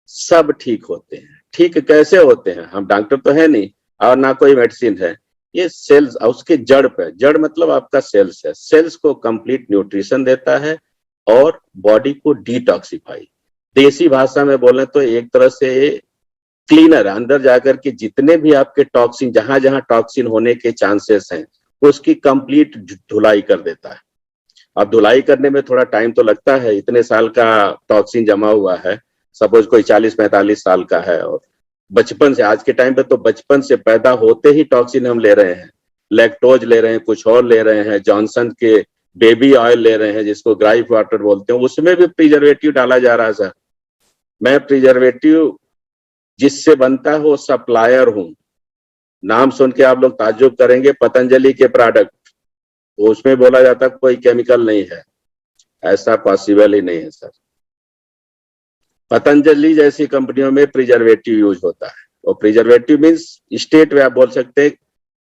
Speaker 1: सब ठीक होते हैं। ठीक कैसे होते हैं? हम डॉक्टर तो है नहीं और ना कोई मेडिसिन है, ये सेल्स उसके जड़ पे, जड़ मतलब आपका सेल्स है, सेल्स को कंप्लीट न्यूट्रिशन देता है और बॉडी को डिटॉक्सिफाई, देसी भाषा में बोले तो एक तरह से क्लीनर, अंदर जाकर के जितने भी आपके टॉक्सिन, जहां जहां टॉक्सिन होने के चांसेस हैं उसकी कंप्लीट धुलाई कर देता है। अब धुलाई करने में थोड़ा टाइम तो लगता है, इतने साल का टॉक्सिन जमा हुआ है, सपोज कोई 40-45 साल का है और बचपन से, आज के टाइम पे तो बचपन से पैदा होते ही टॉक्सिन हम ले रहे हैं, लैक्टोज ले रहे हैं, कुछ और ले रहे हैं, जॉनसन के बेबी ऑयल ले रहे हैं जिसको ग्राइफ वाटर बोलते हैं, उसमें भी प्रिजर्वेटिव डाला जा रहा है। सर मैं प्रिजर्वेटिव जिससे बनता है वो सप्लायर हूं, नाम सुन के आप लोग ताज्जुब करेंगे, पतंजलि के प्रोडक्ट, तो उसमें बोला जाता कोई केमिकल नहीं है, ऐसा पॉसिबल ही नहीं है सर। पतंजलि जैसी कंपनियों में प्रिजर्वेटिव यूज होता है, और प्रिजर्वेटिव मीन्स स्टेट में आप बोल सकते हैं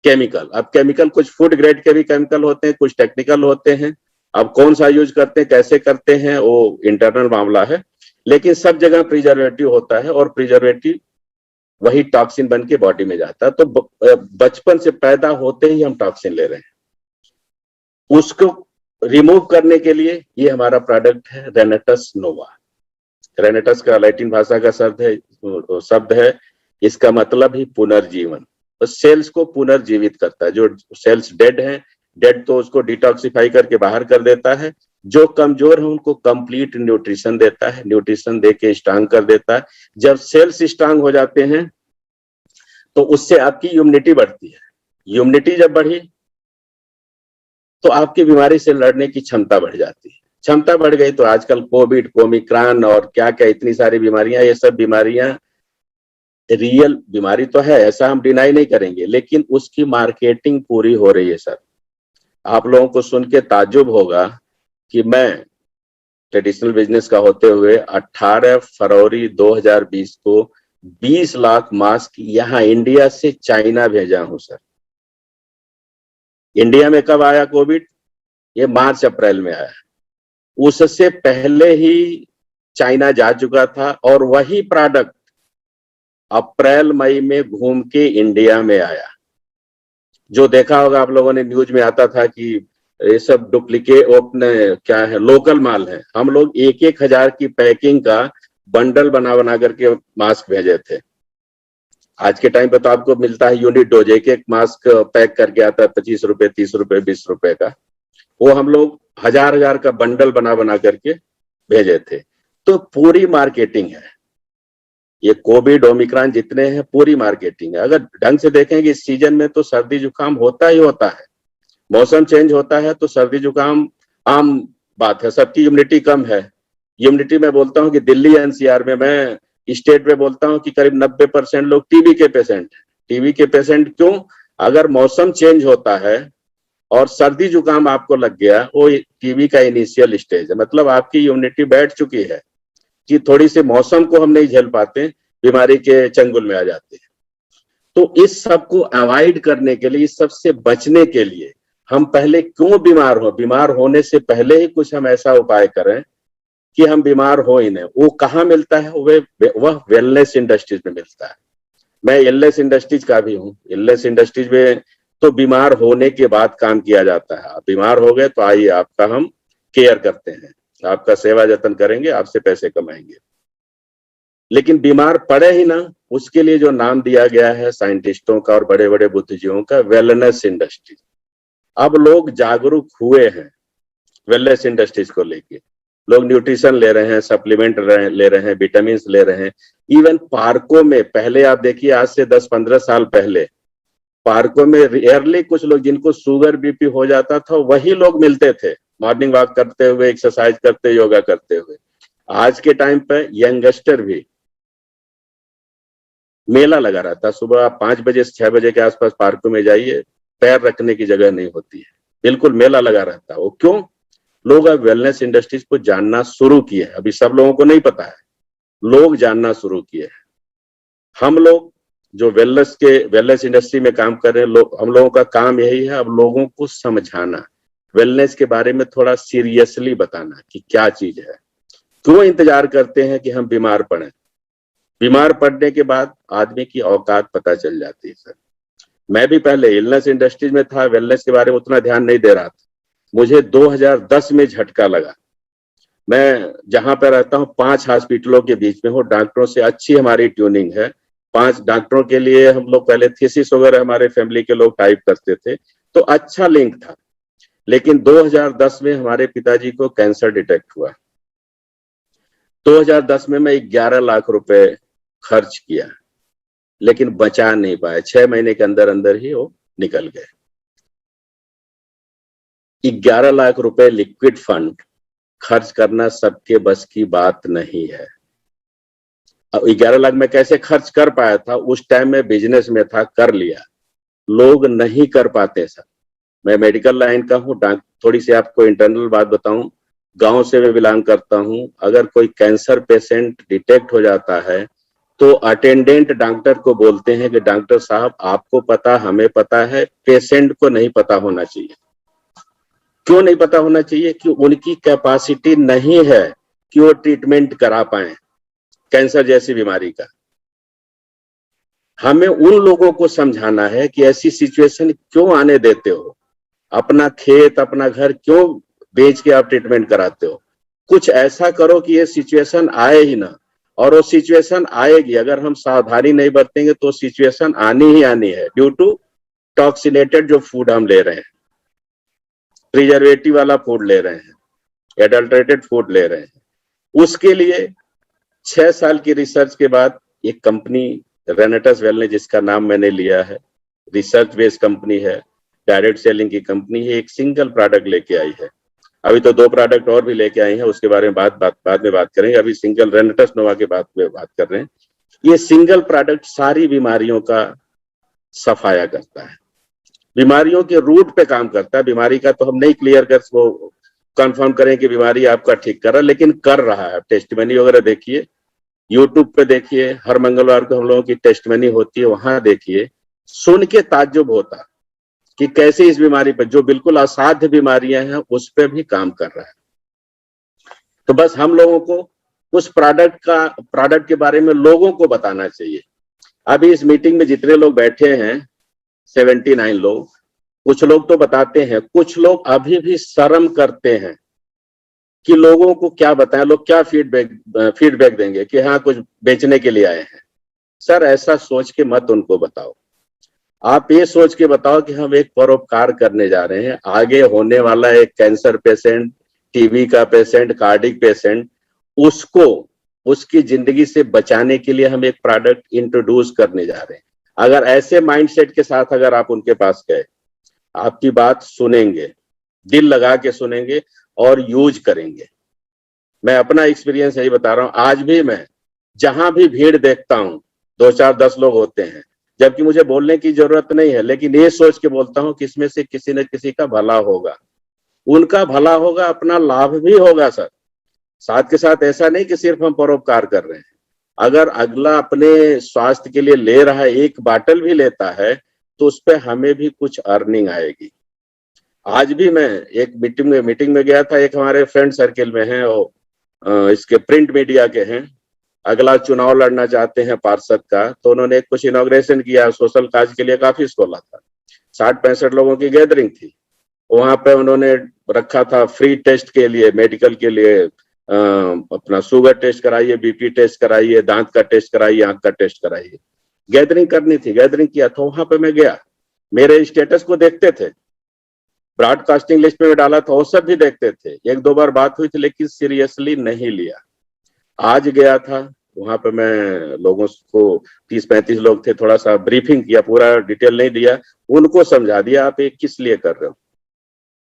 Speaker 1: केमिकल। अब केमिकल कुछ फूड ग्रेड के भी केमिकल होते हैं, कुछ टेक्निकल होते हैं, अब कौन सा यूज करते हैं, कैसे करते हैं, वो इंटरनल मामला है, लेकिन सब जगह प्रिजर्वेटिव होता है। और प्रिजर्वेटिव वही टॉक्सिन बन के बॉडी में जाता है। तो बचपन से पैदा होते ही हम टॉक्सिन ले रहे हैं। उसको रिमूव करने के लिए ये हमारा प्रोडक्ट है रेनेटस नोवा। रेनेटस का लैटिन भाषा का शब्द है, इसका मतलब ही पुनर्जीवन। तो सेल्स को पुनर्जीवित करता है। जो सेल्स डेड हैं, डेड तो उसको डिटॉक्सिफाई करके बाहर कर देता है, जो कमजोर है उनको कंप्लीट न्यूट्रिशन देता है, न्यूट्रिशन देके स्ट्रांग कर देता है। जब सेल्स स्ट्रांग हो जाते हैं तो उससे आपकी इम्यूनिटी बढ़ती है। इम्यूनिटी जब बढ़ी तो आपकी बीमारी से लड़ने की क्षमता बढ़ जाती है। क्षमता बढ़ गई तो आजकल कोविड, ओमिक्रॉन और क्या क्या इतनी सारी बीमारियां, ये सब बीमारियां रियल बीमारी तो है, ऐसा हम डिनाई नहीं करेंगे, लेकिन उसकी मार्केटिंग पूरी हो रही है सर। आप लोगों को सुन के ताज्जुब होगा कि मैं ट्रेडिशनल बिजनेस का होते हुए 18 फरवरी 2020 को 20 लाख मास्क यहाँ इंडिया से चाइना भेजा हूं सर। इंडिया में कब आया कोविड? ये मार्च अप्रैल में आया। उससे पहले ही चाइना जा चुका था और वही प्रोडक्ट अप्रैल मई में घूम के इंडिया में आया। जो देखा होगा आप लोगों ने, न्यूज में आता था कि ये सब डुप्लीकेट अपने क्या है, लोकल माल है। हम लोग 1,000 की पैकिंग का बंडल बना बना करके मास्क भेजे थे। आज के टाइम पे तो आपको मिलता है यूनिट डोज, एक मास्क पैक करके आता है 25 रुपए, 30 रुपए, 20 रुपए का। वो हम लोग 1000 का बंडल बना बना करके भेजे थे। तो पूरी मार्केटिंग है। ये कोविड, ओमिक्रॉन जितने हैं, पूरी मार्केटिंग है। अगर ढंग से देखेंगे इस सीजन में तो सर्दी जुकाम होता ही होता है। मौसम चेंज होता है तो सर्दी जुकाम आम बात है। सबकी इम्यूनिटी कम है। इम्यूनिटी में बोलता हूँ कि दिल्ली एनसीआर में, मैं स्टेट में बोलता हूँ कि करीब 90% लोग टीबी के पेशेंट हैं। टीबी के पेशेंट क्यों? अगर मौसम चेंज होता है और सर्दी जुकाम आपको लग गया, वो टीबी का इनिशियल स्टेज है। मतलब आपकी इम्यूनिटी बैठ चुकी है कि थोड़ी सी मौसम को हम नहीं झेल पाते, बीमारी के चंगुल में आ जाते हैं। तो इस सब को अवॉइड करने के लिए, इस सब से बचने के लिए हम पहले क्यों बीमार हो, बीमार होने से पहले ही कुछ हम ऐसा उपाय करें कि हम बीमार हो ही नहीं। वो कहाँ मिलता है? वह वेलनेस इंडस्ट्रीज में मिलता है। मैं एलएस इंडस्ट्रीज का भी हूँ। एलएस इंडस्ट्रीज में तो बीमार होने के बाद काम किया जाता है। आप बीमार हो गए तो आइए, आपका हम केयर करते हैं, आपका सेवा जतन करेंगे, आपसे पैसे कमाएंगे। लेकिन बीमार पड़े ही ना, उसके लिए जो नाम दिया गया है साइंटिस्टों का और बड़े बड़े बुद्धिजीवियों का, वेलनेस इंडस्ट्री। अब लोग जागरूक हुए हैं वेलनेस इंडस्ट्रीज को लेके। लोग न्यूट्रिशन ले रहे हैं, सप्लीमेंट ले रहे हैं, विटामिन ले रहे हैं। इवन पार्कों में, पहले आप देखिए आज से 10-15 साल पहले पार्कों में रेयरली कुछ लोग, जिनको शुगर बीपी हो जाता था, वही लोग मिलते थे मॉर्निंग वॉक करते हुए, एक्सरसाइज करते, योगा करते हुए। आज के टाइम पे यंगस्टर भी, मेला लगा रहता है। सुबह आप 5 बजे से 6 बजे के आसपास पार्कों में जाइए, पैर रखने की जगह नहीं होती है, बिल्कुल मेला लगा रहता है। वो क्यों? लोग अब वेलनेस इंडस्ट्रीज को जानना शुरू किए हैं। अभी सब लोगों को नहीं पता है, लोग जानना शुरू किए हैं। हम लोग जो वेलनेस इंडस्ट्री में काम कर रहे हैं, हम लोगों का काम यही है, अब लोगों को समझाना, वेलनेस के बारे में थोड़ा सीरियसली बताना कि क्या चीज है। क्यों इंतजार करते हैं कि हम बीमार पड़े? बीमार पड़ने के बाद आदमी की औकात पता चल जाती है सर। मैं भी पहले इलनेस इंडस्ट्रीज में था, वेलनेस के बारे में उतना ध्यान नहीं दे रहा था। मुझे 2010 में झटका लगा। मैं जहां पर रहता हूँ 5 हॉस्पिटलों के बीच में हूँ, डॉक्टरों से अच्छी हमारी ट्यूनिंग है। 5 डॉक्टरों के लिए हम लोग पहले थीसिस वगैरह हमारे फैमिली के लोग टाइप करते थे, तो अच्छा लिंक था। लेकिन 2010 में हमारे पिताजी को कैंसर डिटेक्ट हुआ। 2010 में मैं 11 लाख रुपए खर्च किया, लेकिन बचा नहीं पाया। 6 महीने के अंदर अंदर ही वो निकल गए। 11 लाख रुपए लिक्विड फंड खर्च करना सबके बस की बात नहीं है। अब 11 लाख में कैसे खर्च कर पाया था? उस टाइम में बिजनेस में था, कर लिया। लोग नहीं कर पाते सर। मैं मेडिकल लाइन का हूँ। थोड़ी सी आपको इंटरनल बात बताऊं, गांव से मैं बिलोंग करता हूं। अगर कोई कैंसर पेशेंट डिटेक्ट हो जाता है तो अटेंडेंट डॉक्टर को बोलते हैं कि डॉक्टर साहब, आपको पता, हमें पता है, पेशेंट को नहीं पता होना चाहिए। क्यों नहीं पता होना चाहिए? कि उनकी कैपेसिटी नहीं है कि वो ट्रीटमेंट करा पाए कैंसर जैसी बीमारी का। हमें उन लोगों को समझाना है कि ऐसी सिचुएशन क्यों आने देते हो, अपना खेत अपना घर क्यों बेच के आप ट्रीटमेंट कराते हो। कुछ ऐसा करो कि ये सिचुएशन आए ही ना, और वो सिचुएशन आएगी, अगर हम सावधानी नहीं बरतेंगे तो सिचुएशन आनी ही आनी है, ड्यू टू टॉक्सिनेटेड जो फूड हम ले रहे हैं, प्रिजर्वेटिव वाला फूड ले रहे हैं, एडल्ट्रेटेड फूड ले रहे हैं। उसके लिए 6 साल की रिसर्च के बाद एक कंपनी रेनेटस वेल ने, जिसका नाम मैंने लिया है, रिसर्च बेस्ड कंपनी है, डायरेक्ट सेलिंग की कंपनी है, एक सिंगल प्रोडक्ट लेके आई है। अभी तो 2 प्रोडक्ट और भी लेके आई हैं, उसके बारे में बाद में बात करेंगे। अभी सिंगल रेनेटस नोवा के बाद में बात कर रहे हैं। ये सिंगल प्रोडक्ट सारी बीमारियों का सफाया करता है, बीमारियों के रूट पे काम करता है। बीमारी का तो हम नहीं क्लियर कर वो कंफर्म करें कि बीमारी आपका ठीक कर रहा है, लेकिन कर रहा है। टेस्टमनी वगैरह देखिए, यूट्यूब पे देखिए, हर मंगलवार को हम लोगों की टेस्टमनी होती है, वहां देखिए, सुन के ताज्जुब होता कि कैसे इस बीमारी पर, जो बिल्कुल असाध्य बीमारियां हैं, उस पर भी काम कर रहा है। तो बस हम लोगों को उस प्रोडक्ट के बारे में लोगों को बताना चाहिए। अभी इस मीटिंग में जितने लोग बैठे हैं 79 लोग, कुछ लोग तो बताते हैं, कुछ लोग अभी भी शर्म करते हैं कि लोगों को क्या बताएं, लोग क्या फीडबैक देंगे कि हाँ कुछ बेचने के लिए आए हैं। सर ऐसा सोच के मत उनको बताओ, आप ये सोच के बताओ कि हम एक परोपकार करने जा रहे हैं। आगे होने वाला एक कैंसर पेशेंट, टीबी का पेशेंट, कार्डिक पेशेंट, उसको उसकी जिंदगी से बचाने के लिए हम एक प्रोडक्ट इंट्रोड्यूस करने जा रहे हैं। अगर ऐसे माइंडसेट के साथ अगर आप उनके पास गए, आपकी बात सुनेंगे, दिल लगा के सुनेंगे और यूज करेंगे। मैं अपना एक्सपीरियंस यही बता रहा हूं। आज भी मैं जहां भी भीड़ देखता हूं, 2 4 10 लोग होते हैं, जबकि मुझे बोलने की जरूरत नहीं है, लेकिन ये सोच के बोलता हूं कि इसमें से किसी न किसी का भला होगा, उनका भला होगा, अपना लाभ भी होगा सर। साथ के साथ ऐसा नहीं कि सिर्फ हम परोपकार कर रहे हैं। अगर अगला अपने स्वास्थ्य के लिए ले रहा है, एक बाटल भी लेता है, तो उस पर हमें भी कुछ अर्निंग आएगी। आज भी मैं एक मीटिंग में गया था, एक हमारे फ्रेंड सर्किल में है, वो इसके प्रिंट मीडिया के हैं, अगला चुनाव लड़ना चाहते हैं पार्षद का, तो उन्होंने कुछ इनॉग्रेशन किया, सोशल काज के लिए काफी खोला था। 60-65 लोगों की गैदरिंग थी। वहां पे उन्होंने रखा था फ्री टेस्ट के लिए, मेडिकल के लिए, अपना शुगर टेस्ट कराइए, बीपी टेस्ट कराइए, दांत का टेस्ट कराइए, आंख का टेस्ट कराइए। गैदरिंग करनी थी, गैदरिंग किया था। वहां पे मैं गया, मेरे स्टेटस को देखते थे, ब्रॉडकास्टिंग लिस्ट में डाला था, वो सब भी देखते थे। 1-2 बार बात हुई थी, लेकिन सीरियसली नहीं लिया। आज गया था, वहां पे मैं लोगों को, 30-35 लोग थे, थोड़ा सा ब्रीफिंग किया, पूरा डिटेल नहीं दिया, उनको समझा दिया आप ये किस लिए कर रहे हो,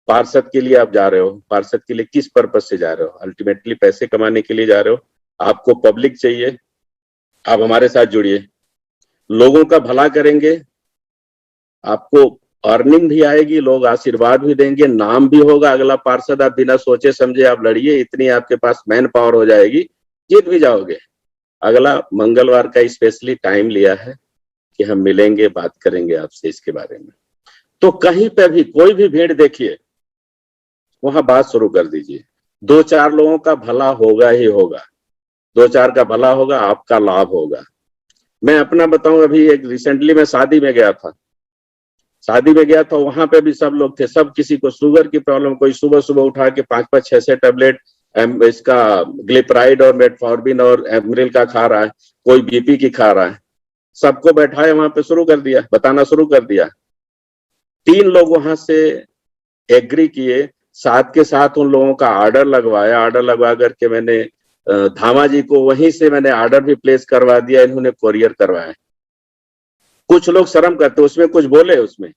Speaker 1: पार्षद के लिए आप जा रहे हो, पार्षद के लिए किस पर्पज से जा रहे हो, अल्टीमेटली पैसे कमाने के लिए जा रहे हो, आपको पब्लिक चाहिए, आप हमारे साथ जुड़िए, लोगों का भला करेंगे, आपको अर्निंग भी आएगी, लोग आशीर्वाद भी देंगे, नाम भी होगा, अगला पार्षद आप बिना सोचे समझे आप लड़िए, इतनी आपके पास मैन पावर हो जाएगी, जीत भी जाओगे। अगला मंगलवार का स्पेशली टाइम लिया है कि हम मिलेंगे, बात करेंगे आपसे इसके बारे में। तो कहीं पे भी कोई भी भीड़ देखिए, वहां बात शुरू कर दीजिए। 2-4 लोगों का भला होगा ही होगा, 2-4 का भला होगा, आपका लाभ होगा। मैं अपना बताऊं, अभी एक रिसेंटली मैं शादी में गया था, वहां पे भी सब लोग थे, सब किसी को शुगर की प्रॉब्लम, कोई सुबह सुबह उठा के 5-5 6-6 टैबलेट इसका ग्लिपराइड और मेटफॉर्मिन और एमरिल का खा रहा है, कोई बीपी की खा रहा है। सबको बैठाए वहां पे, शुरू कर दिया, बताना शुरू कर दिया। 3 लोग वहां से एग्री किए, साथ के साथ उन लोगों का ऑर्डर लगवाया, ऑर्डर लगवा करके मैंने धामा जी को वहीं से मैंने ऑर्डर भी प्लेस करवा दिया, इन्होंने कोरियर करवाया। कुछ लोग शर्म करते, उसमें कुछ बोले उसमें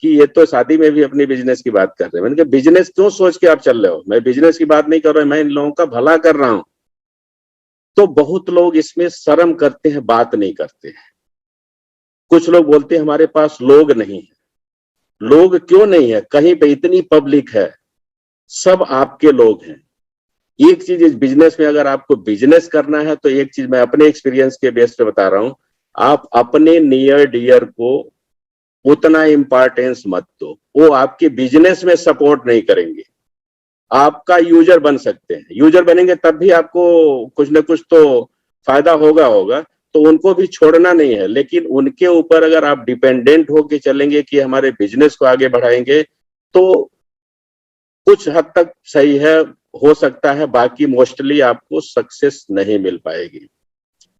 Speaker 1: कि ये तो शादी में भी अपनी बिजनेस की बात कर रहे हैं। मैंने कहा बिजनेस क्यों सोच के आप चल रहे हो, मैं बिजनेस की बात नहीं कर रहा हूं, मैं इन लोगों का भला कर रहा हूं। तो बहुत लोग इसमें शर्म करते हैं, बात नहीं करते हैं। कुछ लोग बोलते हैं हमारे पास लोग नहीं है। लोग क्यों नहीं है, कहीं पे इतनी पब्लिक है, सब आपके लोग हैं। एक चीज इस बिजनेस में, अगर आपको बिजनेस करना है तो एक चीज मैं अपने एक्सपीरियंस के बेस पे बता रहा हूं, आप अपने नियर डियर को उतना इंपॉर्टेंस मत दो, वो आपके बिजनेस में सपोर्ट नहीं करेंगे। आपका यूजर बन सकते हैं, यूजर बनेंगे तब भी आपको कुछ ना कुछ तो फायदा होगा। तो उनको भी छोड़ना नहीं है, लेकिन उनके ऊपर अगर आप डिपेंडेंट होके चलेंगे कि हमारे बिजनेस को आगे बढ़ाएंगे तो कुछ हद तक सही है, हो सकता है, बाकी मोस्टली आपको सक्सेस नहीं मिल पाएगी।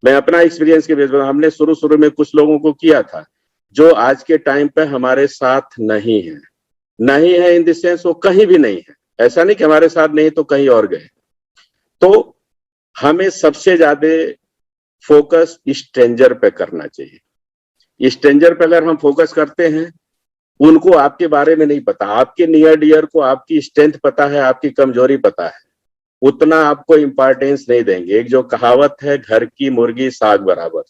Speaker 1: मैं अपना एक्सपीरियंस के बेस पर, हमने शुरू शुरू में कुछ लोगों को किया था जो आज के टाइम पे हमारे साथ नहीं है। नहीं है इन द सेंस वो कहीं भी नहीं है, ऐसा नहीं कि हमारे साथ नहीं तो कहीं और गए। तो हमें सबसे ज्यादा फोकस स्ट्रेंजर पे करना चाहिए। स्ट्रेंजर पे अगर हम फोकस करते हैं, उनको आपके बारे में नहीं पता, आपके नियर डियर को आपकी स्ट्रेंथ पता है, आपकी कमजोरी पता है, उतना आपको इंपॉर्टेंस नहीं देंगे। एक जो कहावत है, घर की मुर्गी साग बराबर,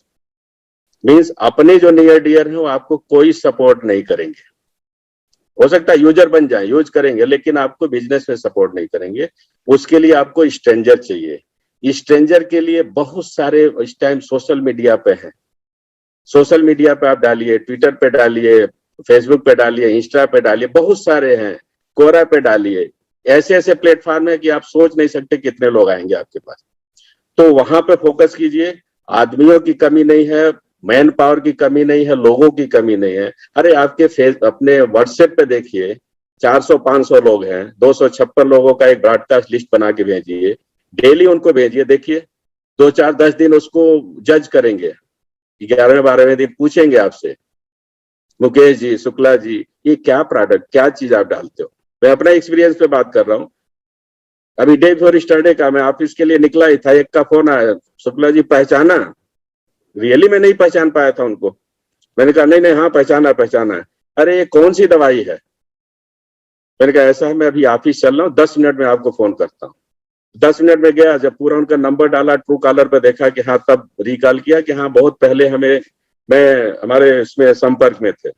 Speaker 1: मीन्स अपने जो नियर डियर है वो आपको कोई सपोर्ट नहीं करेंगे। हो सकता है यूजर बन जाए, यूज करेंगे, लेकिन आपको बिजनेस में सपोर्ट नहीं करेंगे। उसके लिए आपको स्ट्रेंजर चाहिए। स्ट्रेंजर के लिए बहुत सारे इस टाइम सोशल मीडिया पे हैं। सोशल मीडिया पे आप डालिए, ट्विटर पे डालिए, फेसबुक पे डालिए, इंस्टा पे डालिए, बहुत सारे हैं, कोरा पे डालिए। ऐसे ऐसे प्लेटफॉर्म है कि आप सोच नहीं सकते कितने लोग आएंगे आपके पास। तो वहां पे फोकस कीजिए। आदमियों की कमी नहीं है, मैन पावर की कमी नहीं है, लोगों की कमी नहीं है। अरे आपके अपने व्हाट्सएप पे देखिए, 400-500 लोग हैं, 256 लोगों का एक ब्रॉडकास्ट लिस्ट बना के भेजिए, डेली उनको भेजिए। देखिए 2-4-10 दिन उसको जज करेंगे, 11वें-12वें दिन पूछेंगे आपसे, मुकेश जी, शुक्ला जी, ये क्या प्रोडक्ट, क्या चीज आप डालते हो। मैं अपना एक्सपीरियंस पे बात कर रहा हूँ। अभी डे बिफोर स्टरडे का मैं ऑफिस के लिए निकला ही था, एक का फोन आया, शुक्ला जी पहचाना? रियली मैं नहीं पहचान पाया था उनको। मैंने कहा नहीं नहीं, हाँ पहचाना पहचाना है। अरे ये कौन सी दवाई है? मैंने कहा ऐसा है, मैं अभी ऑफिस चल रहा हूँ, 10 मिनट में आपको फोन करता हूँ। 10 मिनट में गया, जब पूरा उनका नंबर डाला, ट्रू कॉलर पे देखा कि हाँ, तब रिकॉल किया कि हाँ बहुत पहले हमारे इसमें संपर्क में थे।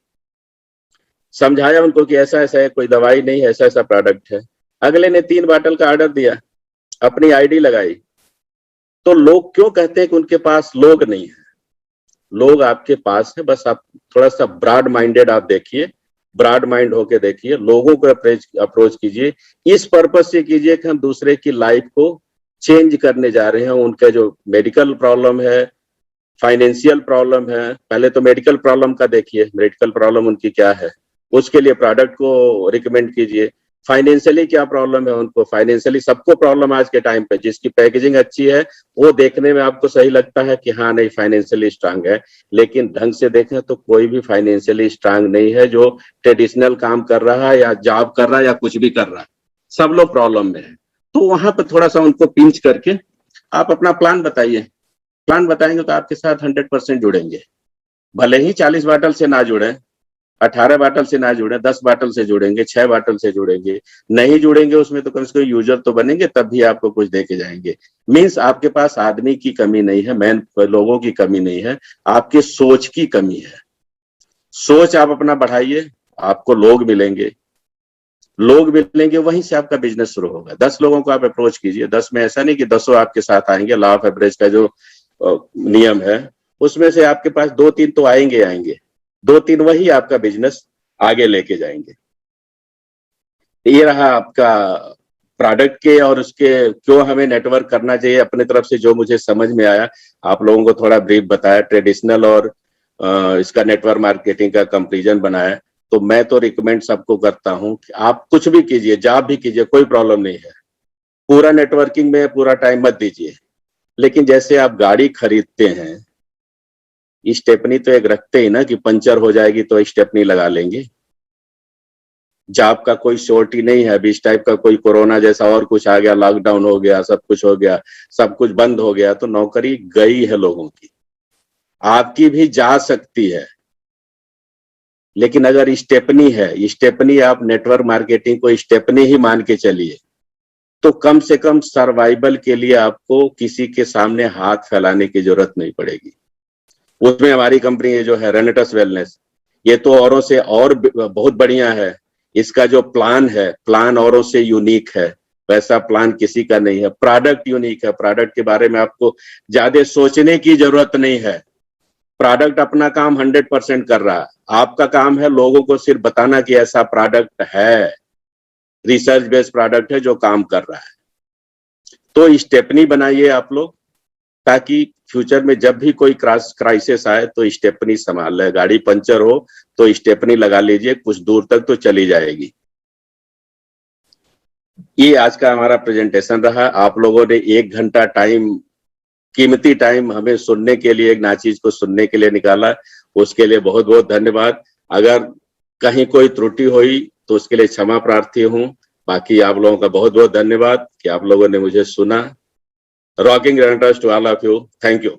Speaker 1: समझाया उनको कि ऐसा ऐसा है, कोई दवाई नहीं है, ऐसा ऐसा प्रोडक्ट है। अगले ने 3 बॉटल का ऑर्डर दिया, अपनी आईडी लगाई। तो लोग क्यों कहते हैं कि उनके पास लोग नहीं है? लोग आपके पास है, बस आप थोड़ा सा ब्रॉड माइंडेड आप देखिए, ब्रॉड माइंड होके देखिए, लोगों को अप्रोच कीजिए। इस पर्पज से कीजिए कि हम दूसरे की लाइफ को चेंज करने जा रहे हैं। उनका जो मेडिकल प्रॉब्लम है, फाइनेंशियल प्रॉब्लम है, पहले तो मेडिकल प्रॉब्लम का देखिए, मेडिकल प्रॉब्लम उनकी क्या है, उसके लिए प्रोडक्ट को रिकमेंड कीजिए। फाइनेंशियली क्या प्रॉब्लम है उनको, फाइनेंशियली सबको प्रॉब्लम आज के टाइम पे। जिसकी पैकेजिंग अच्छी है वो देखने में आपको सही लगता है कि हाँ नहीं फाइनेंशियली स्ट्रांग है, लेकिन ढंग से देखें तो कोई भी फाइनेंशियली स्ट्रांग नहीं है जो ट्रेडिशनल काम कर रहा है या जॉब कर रहा है या कुछ भी कर रहा है। सब लोग प्रॉब्लम में है। तो वहां पर थोड़ा सा उनको पिंच करके आप अपना प्लान बताइए। प्लान बताएंगे तो आपके साथ 100% जुड़ेंगे। भले ही 40 बाटल से ना जुड़े, 18 बाटल से ना जुड़े, 10 बाटल से जुड़ेंगे, 6 बाटल से जुड़ेंगे, नहीं जुड़ेंगे उसमें तो कम से कम यूजर तो बनेंगे, तब भी आपको कुछ दे के जाएंगे। मीन्स आपके पास आदमी की कमी नहीं है, मैन लोगों की कमी नहीं है, आपके सोच की कमी है। सोच आप अपना बढ़ाइए, आपको लोग मिलेंगे, लोग मिलेंगे, वहीं से आपका बिजनेस शुरू होगा। 10 लोगों को आप अप्रोच कीजिए, 10 में ऐसा नहीं कि 10 आपके साथ आएंगे। लॉ ऑफ एवरेज का जो नियम है उसमें से आपके पास 2-3 तो आएंगे, 2-3 वही आपका बिजनेस आगे लेके जाएंगे। ये रहा आपका प्रोडक्ट के और उसके क्यों हमें नेटवर्क करना चाहिए। अपने तरफ से जो मुझे समझ में आया, आप लोगों को थोड़ा ब्रीफ बताया, ट्रेडिशनल और इसका नेटवर्क मार्केटिंग का कंपैरिजन बनाया। तो मैं तो रिकमेंड सबको करता हूं कि आप कुछ भी कीजिए, जॉब भी कीजिए, कोई प्रॉब्लम नहीं है, पूरा नेटवर्किंग में पूरा टाइम मत दीजिए। लेकिन जैसे आप गाड़ी खरीदते हैं, स्टेपनी तो एक रखते ही ना कि पंचर हो जाएगी तो स्टेपनी लगा लेंगे। जॉब का कोई श्योरिटी नहीं है। अभी इस टाइप का कोई कोरोना जैसा और कुछ आ गया, लॉकडाउन हो गया, सब कुछ हो गया, सब कुछ बंद हो गया, तो नौकरी गई है लोगों की, आपकी भी जा सकती है। लेकिन अगर स्टेपनी है, स्टेपनी आप नेटवर्क मार्केटिंग को स्टेपनी ही मान के चलिए, तो कम से कम सर्वाइवल के लिए आपको किसी के सामने हाथ फैलाने की जरूरत नहीं पड़ेगी। उसमें हमारी कंपनी जो है रेनेटस वेलनेस, ये तो औरों से और बहुत बढ़िया है। इसका जो प्लान है, प्लान औरों से यूनिक है, वैसा प्लान किसी का नहीं है। प्रोडक्ट यूनिक है, प्रोडक्ट के बारे में आपको ज्यादा सोचने की जरूरत नहीं है। प्रोडक्ट अपना काम 100% कर रहा है, आपका काम है लोगों को सिर्फ बताना कि ऐसा प्रोडक्ट है, रिसर्च बेस्ड प्रोडक्ट है जो काम कर रहा है। तो स्टेपनी बनाइए आप लोग, ताकि फ्यूचर में जब भी कोई क्राइसिस आए तो स्टेपनी संभाल ले। गाड़ी पंचर हो तो स्टेपनी लगा लीजिए, कुछ दूर तक तो चली जाएगी। ये आज का हमारा प्रेजेंटेशन रहा। आप लोगों ने 1 घंटा टाइम, कीमती टाइम हमें सुनने के लिए, एक नाचीज को सुनने के लिए निकाला, उसके लिए बहुत बहुत धन्यवाद। अगर कहीं कोई त्रुटि हुई तो उसके लिए क्षमा प्रार्थी हूँ। बाकी आप लोगों का बहुत बहुत धन्यवाद कि आप लोगों ने मुझे सुना। रॉकिंग रनटर्स to all of you. Thank you.